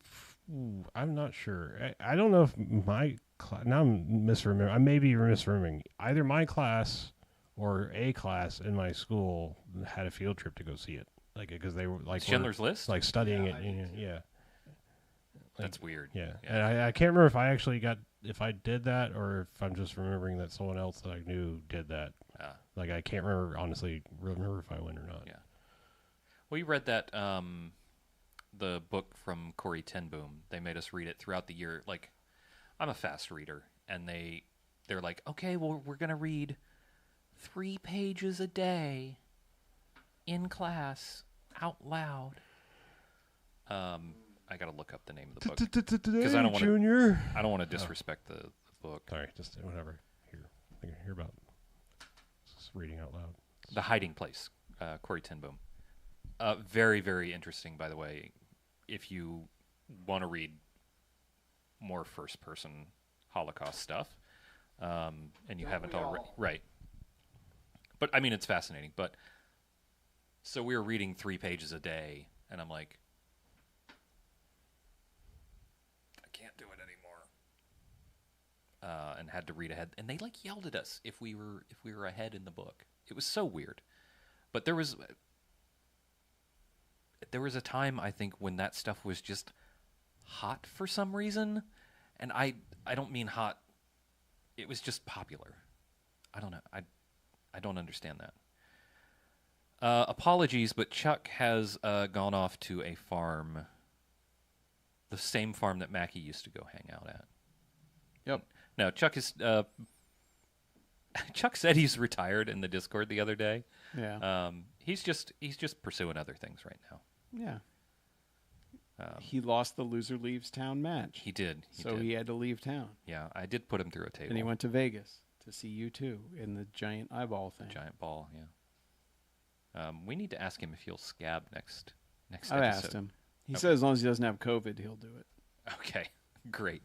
not sure. I don't know if my now I'm misremembering. I may be misremembering. Either my class or a class in my school had a field trip to go see it, like because they were like Schindler's List, like studying it. Yeah, that's weird. Yeah, and I can't remember if I actually if I did that or if I'm just remembering that someone else that I knew did that. Like I can't remember if I went or not. Yeah. Well, you read that the book from Corrie ten Boom. They made us read it throughout the year. Like, I'm a fast reader, and they're like, okay, well, we're gonna read 3 pages a day in class out loud. I gotta look up the name of the book because I don't want to disrespect the book. Sorry, just whatever. Hear about just reading out loud. The Hiding Place, Corrie ten Boom. Very, very interesting, by the way. If you want to read more first-person Holocaust stuff, and you haven't already, right? But I mean, it's fascinating. But so we were reading 3 pages a day, and I'm like, I can't do it anymore. And had to read ahead, and they like yelled at us if we were ahead in the book. It was so weird. But there was a time, I think, when that stuff was just hot for some reason, and I don't mean hot. It was just popular. I don't know. I don't understand that. Apologies, but Chuck has gone off to a farm, the same farm that Mackie used to go hang out at. Yep. No, Chuck is. Chuck said he's retired in the Discord the other day. Yeah. He's just pursuing other things right now. Yeah. He lost the loser leaves town match. He did. He had to leave town. Yeah, I did put him through a table. And he went to Vegas to see you too in the giant eyeball thing. Giant ball, yeah. We need to ask him if he'll scab next episode. I asked him. He said as long as he doesn't have COVID, he'll do it. Okay, great.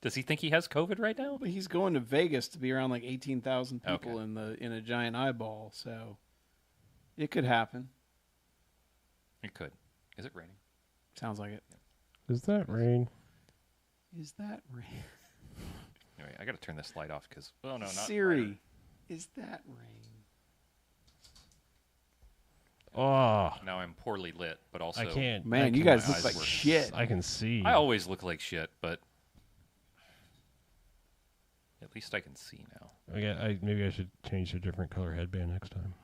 Does he think he has COVID right now? But he's going to Vegas to be around like 18,000 people in a giant eyeball, so it could happen. It could. Is it raining? Sounds like it. Yeah. Is that rain? Is that rain? Anyway, I got to turn this light off because not Siri. Right. Is that rain? Oh. Now I'm poorly lit, but also I can't. Man, you guys look like shit. I can see. I always look like shit, but at least I can see now. Maybe I should change to a different color headband next time.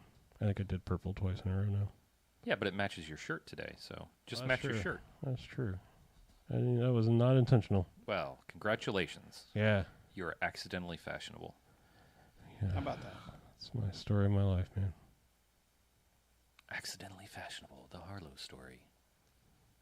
I think I did purple twice in a row now. Yeah, but it matches your shirt today, so just match your shirt. That's true. I mean, that was not intentional. Well, congratulations. Yeah. You're accidentally fashionable. Yeah. How about that? It's my story of my life, man. Accidentally fashionable, the Harlow story.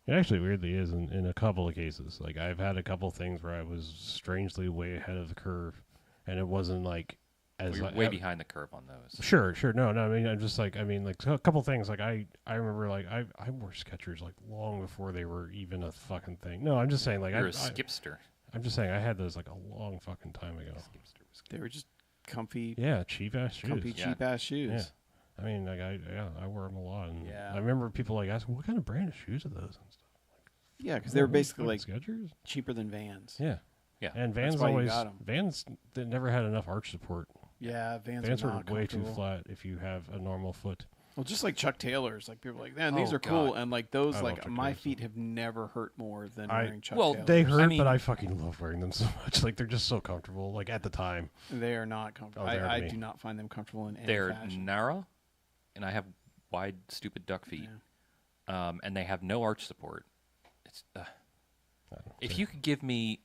It actually weirdly is in a couple of cases. Like, I've had a couple things where I was strangely way ahead of the curve, and it wasn't like as You're way behind the curve on those. Sure. No, I mean, I'm just like, a couple things. Like, I remember, like, I wore Skechers, like, long before they were even a fucking thing. No, I'm just saying, like, You're a skipster. I'm just saying, I had those, like, a long fucking time ago. They were just comfy. Yeah, cheap-ass shoes. Comfy, cheap-ass shoes. Yeah. I mean, like, I wore them a lot. And Yeah. I remember people, like, asking, what kind of brand of shoes are those and stuff? Yeah, because they were basically, like, Skechers? cheaper than Vans. Yeah. Yeah. And Vans That's why you always, got 'em. Vans, they never had enough arch support. Yeah, Vans Vans are are not way too comfortable. flat if you have a normal foot. Well, just like Chuck Taylors, like people are like, man, these Oh, are cool, God. and like those, I love like Chuck my Taylors. feet have never hurt more than I- wearing Chuck well, Taylors. They hurt, mean- but I fucking love wearing them so much. Like, they're just so comfortable, like, at the time. They are not comfortable. Oh, they are to I me. do not find them comfortable in any They're fashion. narrow, and I have wide, stupid duck feet. Yeah. And they have no arch support. It's if you could give me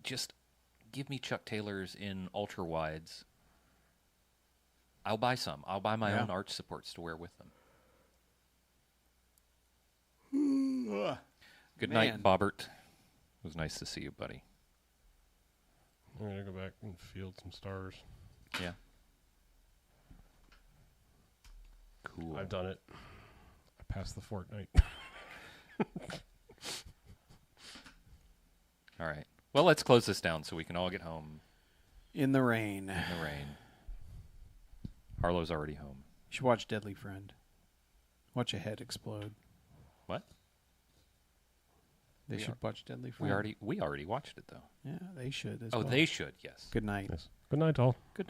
Chuck Taylors in ultra wides, I'll buy some. I'll buy my own arch supports to wear with them. Good night, Bobbert. It was nice to see you, buddy. I'm going to go back and field some stars. Yeah. Cool. I've done it. I passed the fortnight. All right. Well, let's close this down so we can all get home In the rain. in the rain. Harlow's already home. You should watch Deadly Friend. Watch a head explode. What? They should watch Deadly Friend. We already watched it though. Yeah, they should. As Oh, well. they should. Yes. Good night. Yes. Good night, all. Good night.